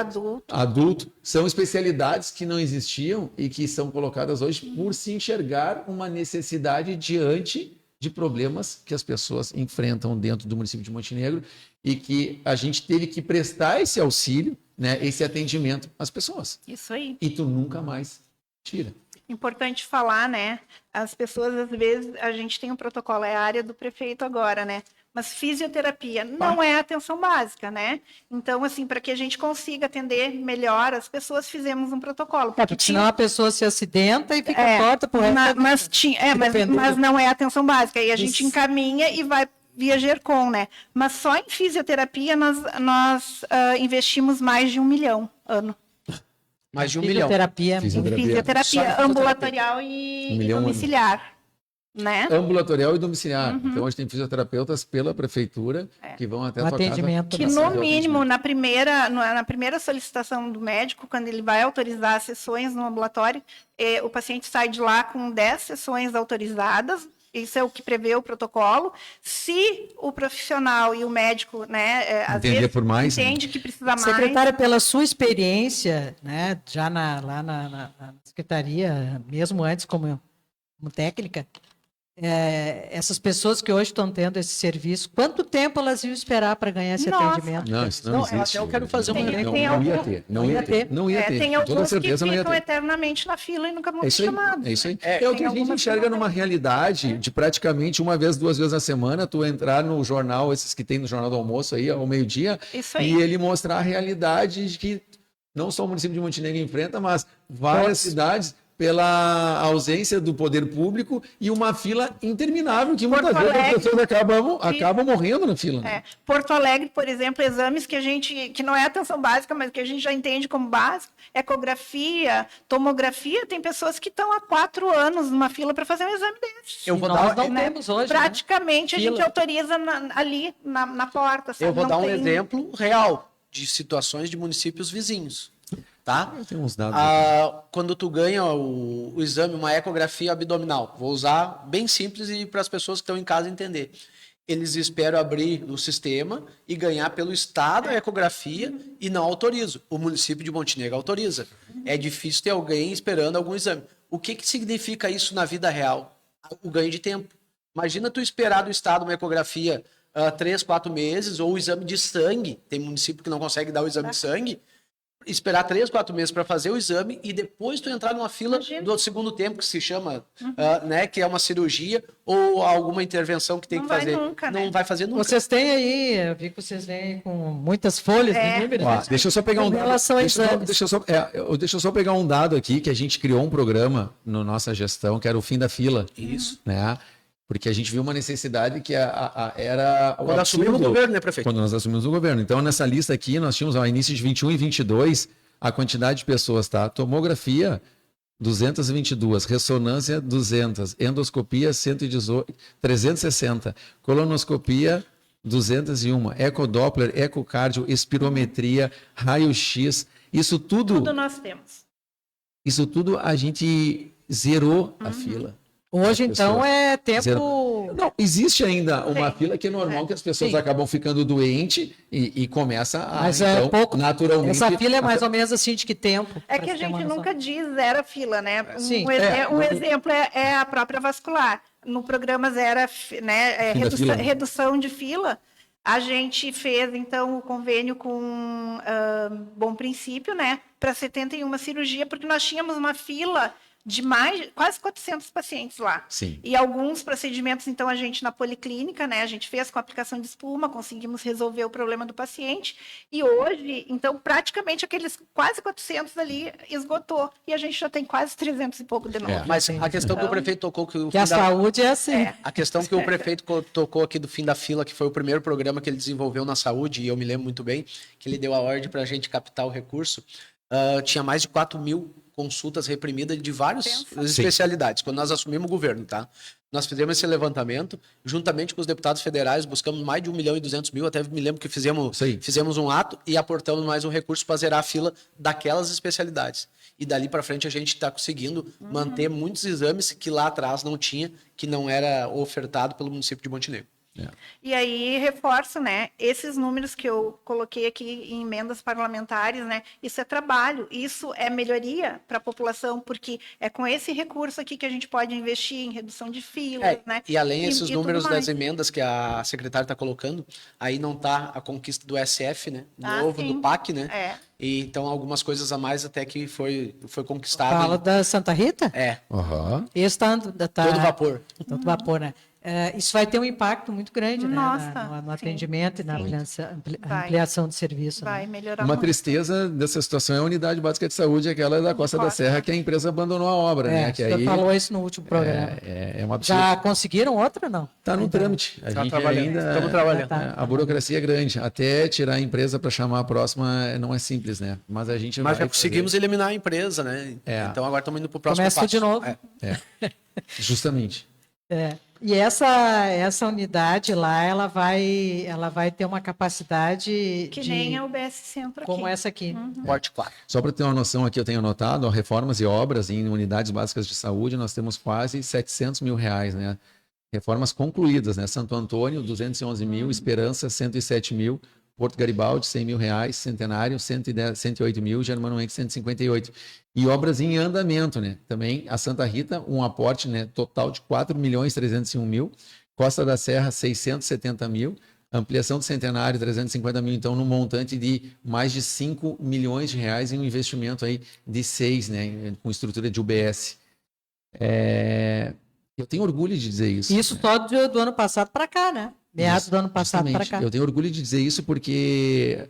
adulto. São especialidades que não existiam e que são colocadas hoje por se enxergar uma necessidade diante de problemas que as pessoas enfrentam dentro do município de Montenegro e que a gente teve que prestar esse auxílio, né, esse atendimento às pessoas. Isso aí. E tu nunca mais tira. Importante falar, né? As pessoas, às vezes, a gente tem um protocolo, é a área do prefeito agora, né? Mas fisioterapia não é atenção básica, né? Então, assim, para que a gente consiga atender melhor as pessoas, fizemos um protocolo. Porque senão a pessoa se acidenta e fica torta por resto. Mas não é atenção básica. Aí a gente encaminha e vai via GERCOM, né? Mas só em fisioterapia nós investimos mais de 1 milhão ano. Mais de 1 milhão. Fisioterapia ambulatorial e domiciliar. Né? Ambulatorial e domiciliar. Então, hoje tem fisioterapeutas pela prefeitura que vão até a tua casa. Que, no mínimo, na primeira solicitação do médico, quando ele vai autorizar as sessões no ambulatório, o paciente sai de lá com 10 sessões autorizadas. Isso é o que prevê o protocolo. Se o profissional e o médico, né, às vezes entende que precisa mais... Secretária, pela sua experiência, né, já lá na secretaria, mesmo antes como técnica, essas pessoas que hoje estão tendo esse serviço, quanto tempo elas iam esperar para ganhar esse atendimento? Não, isso não existe. Até eu quero fazer uma... Não ia ter. Tem alguns que ficam eternamente na fila e nunca vão ser chamados. É isso aí. É o que a gente enxerga numa realidade de praticamente 1 vez, 2 vezes na semana, tu entrar no jornal, esses que tem no Jornal do Almoço aí, ao meio-dia, e ele mostrar a realidade de que não só o município de Montenegro enfrenta, mas várias cidades... pela ausência do poder público e uma fila interminável, que muitas vezes as pessoas acabam morrendo na fila. Né? Porto Alegre, por exemplo, exames que não é atenção básica, mas que a gente já entende como básico, ecografia, tomografia, tem pessoas que estão há 4 anos numa fila para fazer um exame desses. Nós não temos hoje, praticamente, né? A gente autoriza ali na porta. Sabe? Eu vou dar um exemplo real de situações de municípios vizinhos. Tá? Tem uns dados quando tu ganha o exame, uma ecografia abdominal, vou usar bem simples e para as pessoas que estão em casa entender. Eles esperam abrir o sistema e ganhar pelo Estado a ecografia e não autorizam. O município de Montenegro autoriza. É difícil ter alguém esperando algum exame. O que significa isso na vida real? O ganho de tempo. Imagina tu esperar do Estado uma ecografia 3, 4 meses ou o exame de sangue. Tem município que não consegue dar o exame de sangue. esperar 3, 4 meses para fazer o exame e depois tu entrar numa fila Imagina. do segundo tempo, que se chama, né, que é uma cirurgia ou alguma intervenção que tem Não que fazer. vai nunca, né? Não vai fazer nunca. Vocês têm aí, eu vi que vocês vêm aí com muitas folhas de números. Ó, né? deixa eu só pegar um Com dado. relação a exames. Deixa eu só pegar um dado aqui, que a gente criou um programa na nossa gestão, que era o fim da fila. Isso. Né? Porque a gente viu uma necessidade que era o Quando assumimos o absurdo governo, né, prefeito? quando nós assumimos o governo. Então, nessa lista aqui, nós tínhamos, ao início de 21 e 22, a quantidade de pessoas, tá? Tomografia, 222, ressonância, 200, endoscopia, 118, 360, colonoscopia, 201, ecodoppler, ecocardio, espirometria, raio-x, isso tudo nós temos. isso tudo a gente zerou a fila. Hoje, As então, pessoas é tempo... zeram. Não, existe ainda uma Sim. fila que é normal, que as pessoas Sim. acabam ficando doentes e começa a, Mas é então, pouco. naturalmente... Essa fila é mais ou menos assim de que tempo? É Pra que a você ter uma gente noção. nunca diz zero fila, né? Sim. Um exemplo é a própria vascular. No programa Zero, né, Fim da fila. redução de fila, a gente fez, então, o convênio com Bom Princípio, né, para 71 cirurgia, porque nós tínhamos uma fila de quase 400 pacientes lá. Sim. E alguns procedimentos, então, a gente na policlínica, né, a gente fez com aplicação de espuma, conseguimos resolver o problema do paciente. E hoje, então, praticamente aqueles quase 400 ali esgotou. E a gente já tem quase 300 e pouco de novo. Mas a questão que o prefeito tocou... Que a saúde é assim. A questão que o prefeito tocou aqui do fim da fila, que foi o primeiro programa que ele desenvolveu na saúde, e eu me lembro muito bem, que ele deu a ordem para a gente captar o recurso, tinha mais de 4 mil consultas reprimidas de várias especialidades, quando nós assumimos o governo, tá? Nós fizemos esse levantamento, juntamente com os deputados federais, buscamos mais de 1.200.000, até me lembro que fizemos um ato e aportamos mais um recurso para zerar a fila daquelas especialidades. E dali para frente a gente está conseguindo manter muitos exames que lá atrás não tinha, que não era ofertado pelo município de Montenegro. E aí, reforço, né, esses números que eu coloquei aqui em emendas parlamentares, né, isso é trabalho, isso é melhoria para a população, porque é com esse recurso aqui que a gente pode investir em redução de filas, né? E além desses tudo números mais. das emendas que a secretária está colocando, aí não está a conquista do SF, né? Novo, sim. do PAC, né? É. E então algumas coisas a mais até que foi conquistado. Fala da Santa Rita? Aham. Esse tá Todo vapor. Todo vapor, né? Isso vai ter um impacto muito grande, né? Nossa, No atendimento e na Vai. ampliação de serviço. Vai Né? melhorar Uma muito. tristeza dessa situação é a unidade básica de saúde, aquela da Costa da Serra, que a empresa abandonou a obra, né? Que Você aí falou isso no último programa. é um absurdo. Já conseguiram outra ou não? Está no Ainda não. trâmite. A Tá gente trabalhando. ainda... Estamos trabalhando. Tá. A burocracia é grande. Até tirar a empresa para chamar a próxima não é simples, né? Mas a gente Mas vai já conseguimos eliminar a empresa, né? É. Então agora estamos indo para o próximo Começa passo. de novo. Justamente. E essa unidade lá, ela vai ter uma capacidade Que de, nem a UBS Centro aqui. como essa aqui. Porte 4. Só para ter uma noção aqui, eu tenho anotado, ó, reformas e obras em unidades básicas de saúde, nós temos quase 700 mil reais, né? Reformas concluídas, né? Santo Antônio, 211 mil, Esperança, 107 mil, Porto Garibaldi, 100 mil reais, Centenário, 108 mil, Germano Henrique, 158. E obras em andamento, né? Também a Santa Rita, um aporte, né, total de 4.301 mil, Costa da Serra, 670 mil, ampliação do Centenário, 350 mil, então, num montante de mais de 5 milhões de reais em um investimento aí de 6, né, com estrutura de UBS. Eu tenho orgulho de dizer isso. Isso só do ano passado para cá, né? Meados do ano passado para Justamente. cá. Eu tenho orgulho de dizer isso porque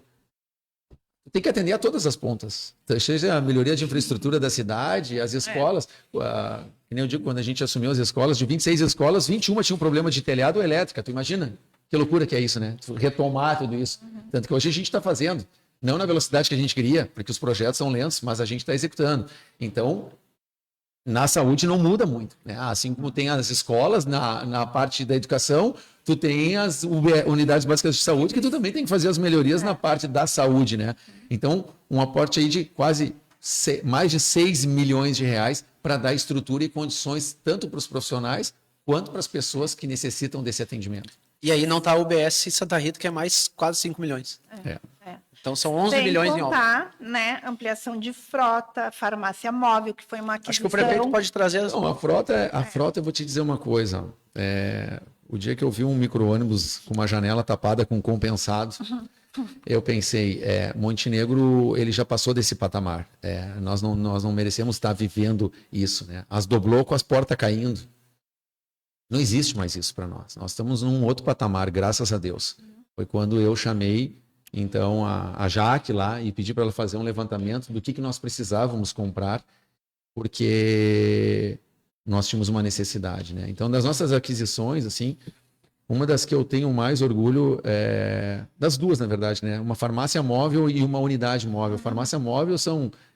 tem que atender a todas as pontas. Seja a melhoria de infraestrutura da cidade, as escolas. Que nem eu digo, quando a gente assumiu as escolas, de 26 escolas, 21 tinham problema de telhado ou elétrica. Tu imagina? Que loucura que é isso, né? Retomar tudo isso. Tanto que hoje a gente está fazendo. Não na velocidade que a gente queria, porque os projetos são lentos, mas a gente está executando. Então, na saúde não muda muito, né? Assim como tem as escolas, na parte da educação, tu tem as unidades básicas de saúde, que tu também tem que fazer as melhorias na parte da saúde, né? Então, um aporte aí de quase mais de 6 milhões de reais para dar estrutura e condições tanto para os profissionais quanto para as pessoas que necessitam desse atendimento. E aí não está a UBS Santa Rita, que é mais quase 5 milhões. Então são 11 milhões em obra. contar, né, ampliação de frota, farmácia móvel, que foi uma aquisição. Acho que o prefeito pode trazer as... Não, a frota, eu vou te dizer uma coisa. O dia que eu vi um micro-ônibus com uma janela tapada com compensado, eu pensei, Montenegro, ele já passou desse patamar. Nós não merecemos estar vivendo isso, né? As doblou com as portas caindo. Não existe mais isso para nós. Nós estamos num outro patamar, graças a Deus. Foi quando eu chamei, então, a Jaque lá e pedi para ela fazer um levantamento do que nós precisávamos comprar, porque nós tínhamos uma necessidade, né? Então, das nossas aquisições, assim, uma das que eu tenho mais orgulho das duas, na verdade, né? Uma farmácia móvel e uma unidade móvel. Farmácia móvel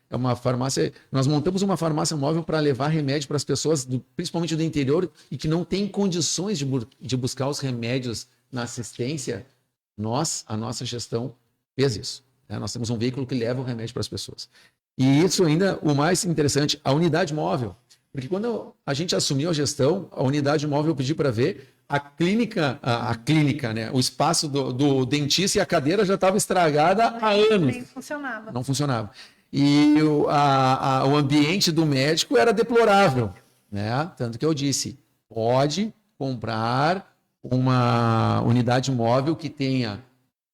é uma farmácia. Nós montamos uma farmácia móvel para levar remédio para as pessoas, principalmente do interior, e que não têm condições de buscar os remédios na assistência. A nossa gestão fez isso, né? Nós temos um veículo que leva o remédio para as pessoas. E isso ainda, o mais interessante, a unidade móvel. Porque quando a gente assumiu a gestão, a unidade móvel eu pedi para ver a clínica, né? O espaço do dentista e a cadeira já estava estragada há anos. Nem funcionava. Não funcionava. E o ambiente do médico era deplorável, né? Tanto que eu disse, pode comprar uma unidade móvel que tenha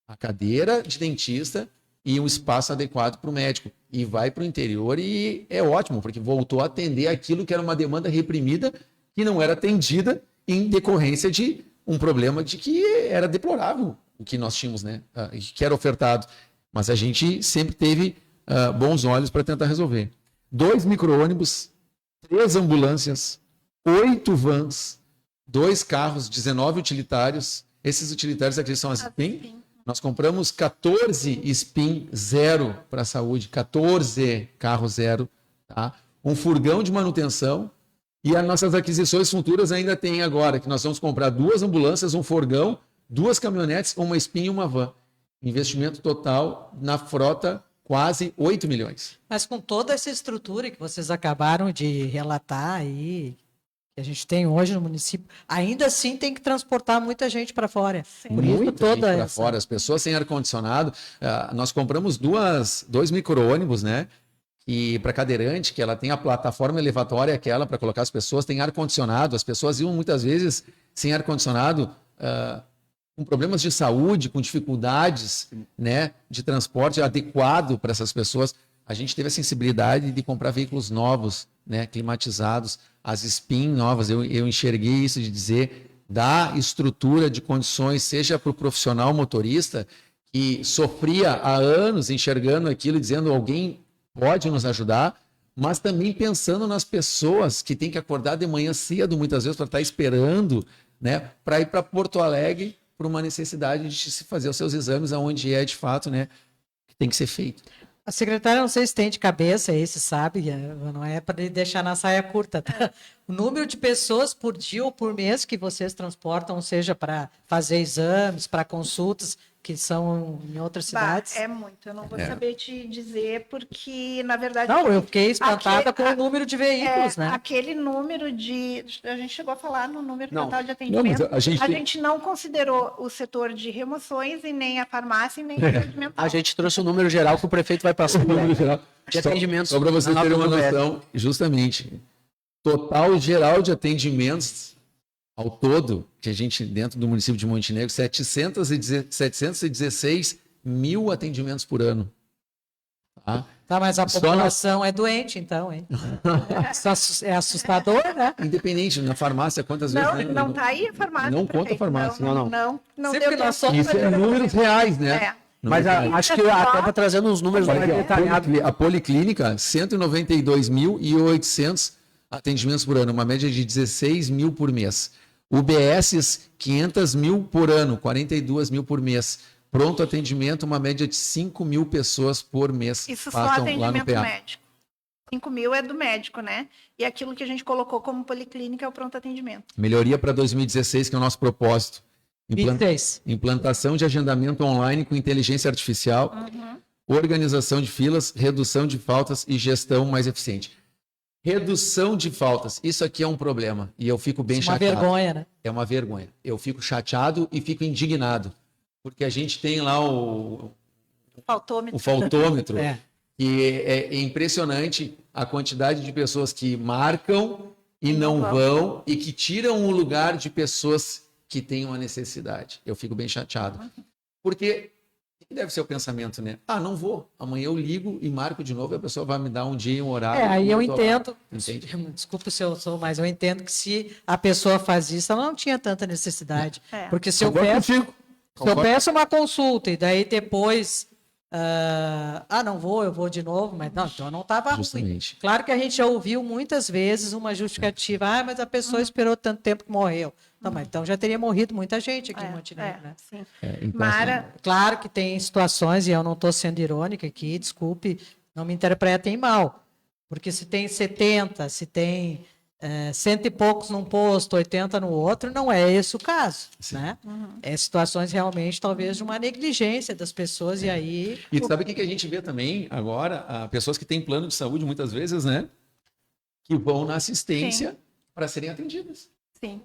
a cadeira de dentista e um espaço adequado para o médico. E vai para o interior e é ótimo, porque voltou a atender aquilo que era uma demanda reprimida que não era atendida em decorrência de um problema de que era deplorável o que nós tínhamos, né? Que era ofertado. Mas a gente sempre teve bons olhos para tentar resolver. 2 micro-ônibus, 3 ambulâncias, 8 vans, 2 carros, 19 utilitários. Esses utilitários aqui são as SPIN. Nós compramos 14 SPIN zero para a saúde, 14 carros zero, tá? Um furgão de manutenção. E as nossas aquisições futuras ainda tem agora, que nós vamos comprar 2 ambulâncias, um furgão, 2 caminhonetes, uma SPIN e uma van. Investimento total na frota, quase 8 milhões. Mas com toda essa estrutura que vocês acabaram de relatar aí, que a gente tem hoje no município, ainda assim tem que transportar muita gente para fora. Por isso Muita gente toda para essa... fora, as pessoas sem ar-condicionado. Nós compramos 2 micro-ônibus, né? E para cadeirante, que ela tem a plataforma elevatória, aquela para colocar as pessoas, tem ar-condicionado. As pessoas iam muitas vezes sem ar-condicionado, com problemas de saúde, com dificuldades, né, de transporte adequado para essas pessoas. A gente teve a sensibilidade de comprar veículos novos, né, climatizados, as SPIN novas. Eu enxerguei isso de dizer da estrutura de condições, seja para o profissional motorista, que sofria há anos enxergando aquilo, dizendo alguém pode nos ajudar, mas também pensando nas pessoas que têm que acordar de manhã cedo, muitas vezes, para estar esperando, né, para ir para Porto Alegre por uma necessidade de se fazer os seus exames, aonde de fato, né, que tem que ser feito. A secretária, não sei se tem de cabeça aí, se sabe, não é para deixar na saia curta, tá? O número de pessoas por dia ou por mês que vocês transportam, seja para fazer exames, para consultas, que são em outras cidades? É muito, eu não vou saber te dizer, porque, na verdade... Não, eu fiquei espantada com o número de veículos, né? Aquele número de... A gente chegou a falar no número total de Não, atendimento. mas a gente não considerou o setor de remoções, e nem a farmácia, e nem o atendimento mental. A gente trouxe o número geral que o prefeito vai passar. De atendimentos. Só para vocês na terem uma nova noção, justamente, total geral de atendimentos ao todo, que a gente, dentro do município de Montenegro, 716 mil atendimentos por ano. Tá? Tá, mas a população é doente, então, hein? É assustador, né? Independente, na farmácia, quantas vezes... Não está aí a farmácia. Não conta a farmácia. Não Sempre deu que nós tempo. somos... Isso é números reais, né? É. Mas acho que acaba trazendo uns números mais detalhados. A Policlínica, 192.800 atendimentos por ano, uma média de 16 mil por mês. UBS, 500 mil por ano, 42 mil por mês. Pronto atendimento, uma média de 5 mil pessoas por mês. Isso só passam lá no atendimento PA. médico. 5 mil é do médico, né? E aquilo que a gente colocou como policlínica é o pronto atendimento. Melhoria para 2016, que é o nosso propósito. 26. Implantação de agendamento online com inteligência artificial, organização de filas, redução de faltas e gestão mais eficiente. Redução de faltas, isso aqui é um problema e eu fico bem chateado. Uma vergonha, né? É uma vergonha. Eu fico chateado e fico indignado, porque a gente tem lá o faltômetro, e é impressionante a quantidade de pessoas que marcam e não vão e que tiram o lugar de pessoas que têm uma necessidade. Eu fico bem chateado. Porque que deve ser o pensamento, né? Ah, não vou. Amanhã eu ligo e marco de novo e a pessoa vai me dar um dia e um horário. Aí eu tô lá. entendo, Entende? desculpa se eu sou, mas eu entendo que se a pessoa faz isso, ela não tinha tanta necessidade. É. Porque se eu Concordo peço, contigo. se eu Concordo. peço uma consulta e daí depois, não vou, eu vou de novo, mas não, então não estava ruim. Justamente. Claro que a gente já ouviu muitas vezes uma justificativa, mas a pessoa esperou tanto tempo que morreu. Não, mas então já teria morrido muita gente aqui em Montenegro, né? Sim. Então, Mara, Claro que tem situações, e eu não estou sendo irônica aqui, desculpe, não me interpretem mal. Porque se tem 70, se tem 100 e poucos num posto, 80 no outro, não é esse o caso. Né? É situações realmente, talvez, de uma negligência das pessoas, e aí. E tu sabe o que a gente vê também agora? Pessoas que têm plano de saúde, muitas vezes, né? Que vão na assistência para serem atendidas. sim.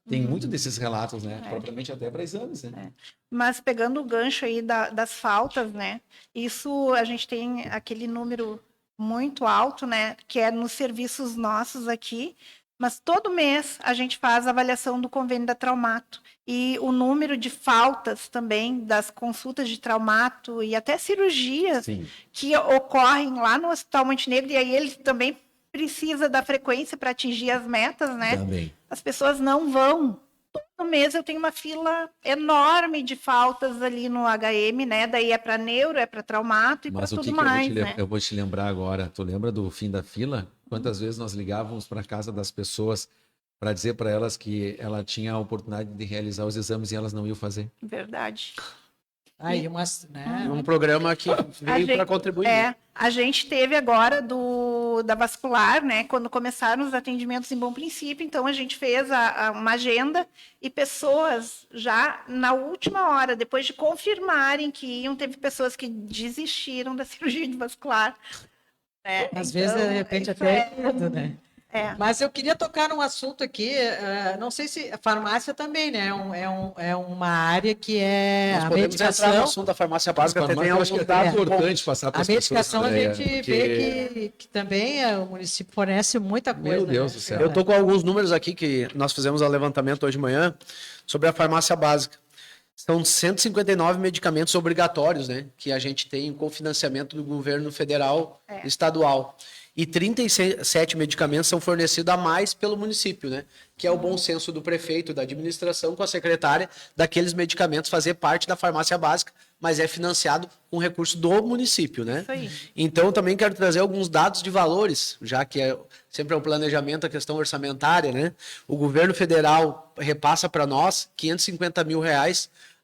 Tem muito desses relatos, né? Propriamente até para exames, né? Mas pegando o gancho aí das faltas, né? Isso a gente tem aquele número muito alto, né? Que é nos serviços nossos aqui. Mas todo mês a gente faz a avaliação do convênio da Traumato. E o número de faltas também das consultas de traumato e até cirurgias Sim. que ocorrem lá no Hospital Montenegro, e aí eles também precisa da frequência para atingir as metas, né? Também. As pessoas não vão. Todo mês eu tenho uma fila enorme de faltas ali no HM, né? Daí é para neuro, é para traumato e para Mas o tudo que mais, né? eu vou te lembrar agora? Tu lembra do fim da fila? Quantas vezes nós ligávamos para casa das pessoas para dizer para elas que ela tinha a oportunidade de realizar os exames e elas não iam fazer? Verdade. Aí umas, né? Um programa que veio para contribuir. A gente teve agora da vascular, né? Quando começaram os atendimentos em Bom Princípio, então a gente fez uma agenda e pessoas já na última hora, depois de confirmarem que iam, teve pessoas que desistiram da cirurgia de vascular. Né? Às vezes, de repente, isso até é medo, né? É. Mas eu queria tocar num assunto aqui, não sei se a farmácia também, né? É uma área que é Nós a podemos entrar no medicação. assunto da farmácia básica, até tem eu acho que alguns é até dados. importante passar para A as pessoas. medicação a Andréia, gente porque- vê que também o município fornece muita coisa. Meu Deus né? do céu. Eu estou com alguns números aqui que nós fizemos o levantamento hoje de manhã sobre a farmácia básica. São 159 medicamentos obrigatórios, né? Que a gente tem com financiamento do governo federal e estadual. E 37 medicamentos são fornecidos a mais pelo município, né? Que é o bom senso do prefeito, da administração, com a secretária, daqueles medicamentos fazer parte da farmácia básica, mas é financiado com recurso do município, né? Isso aí. Então, também quero trazer alguns dados de valores, já que sempre é um planejamento, a questão orçamentária, né? O governo federal repassa para nós R$550 mil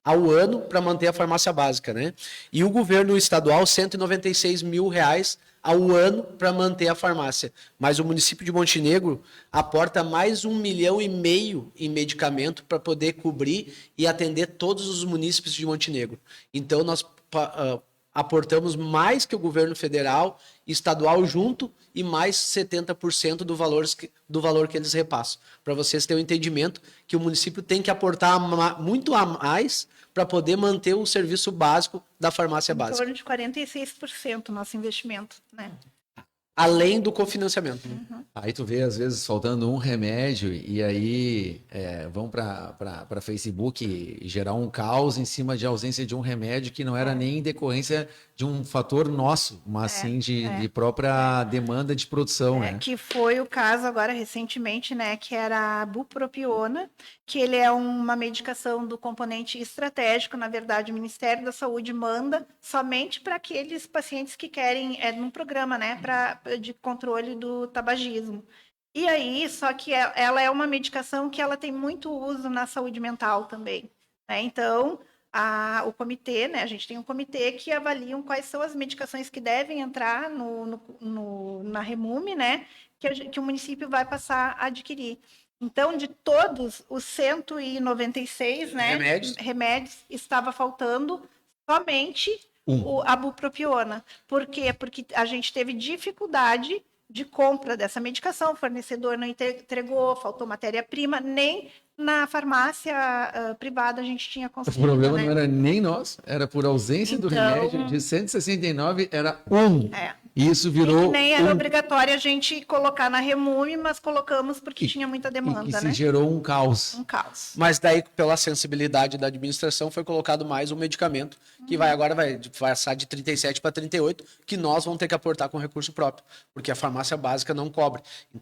ao ano para manter a farmácia básica, né? E o governo estadual, R$196 mil ao ano para manter a farmácia. Mas o município de Montenegro aporta mais 1,5 milhão em medicamento para poder cobrir e atender todos os munícipes de Montenegro. Então, nós aportamos mais que o governo federal e estadual junto e mais 70% do valor que eles repassam. Para vocês terem um entendimento que o município tem que aportar muito a mais para poder manter o serviço básico da farmácia Em básica. torno de 46% nosso investimento, né? Além do cofinanciamento. Aí tu vê, às vezes, faltando um remédio e aí vão para Facebook e gerar um caos em cima de ausência de um remédio que não era nem em decorrência de um fator nosso, mas sim de própria demanda de produção, né? Que foi o caso agora recentemente, né? Que era a bupropiona, que ele é uma medicação do componente estratégico. Na verdade, o Ministério da Saúde manda somente para aqueles pacientes que querem, num programa, né? De controle do tabagismo. E aí, só que ela é uma medicação que ela tem muito uso na saúde mental também, né? Então, o comitê, né? A gente tem um comitê que avaliam quais são as medicações que devem entrar na Remume, né? Que o município vai passar a adquirir. Então, de todos os 196, né, remédios, estava faltando somente a bupropiona. Por quê? Porque a gente teve dificuldade de compra dessa medicação, o fornecedor não entregou, faltou matéria-prima, nem na farmácia privada a gente tinha O conseguido. problema né? não era nem nós, era por ausência do remédio de 169, era um. E isso E virou que nem era obrigatório a gente colocar na Remume, mas colocamos porque tinha muita e demanda, que se né? gerou um caos. Um caos. Mas daí, pela sensibilidade da administração, foi colocado mais um medicamento, que vai agora vai passar de 37 para 38, que nós vamos ter que aportar com recurso próprio, porque a farmácia básica não cobre. Então,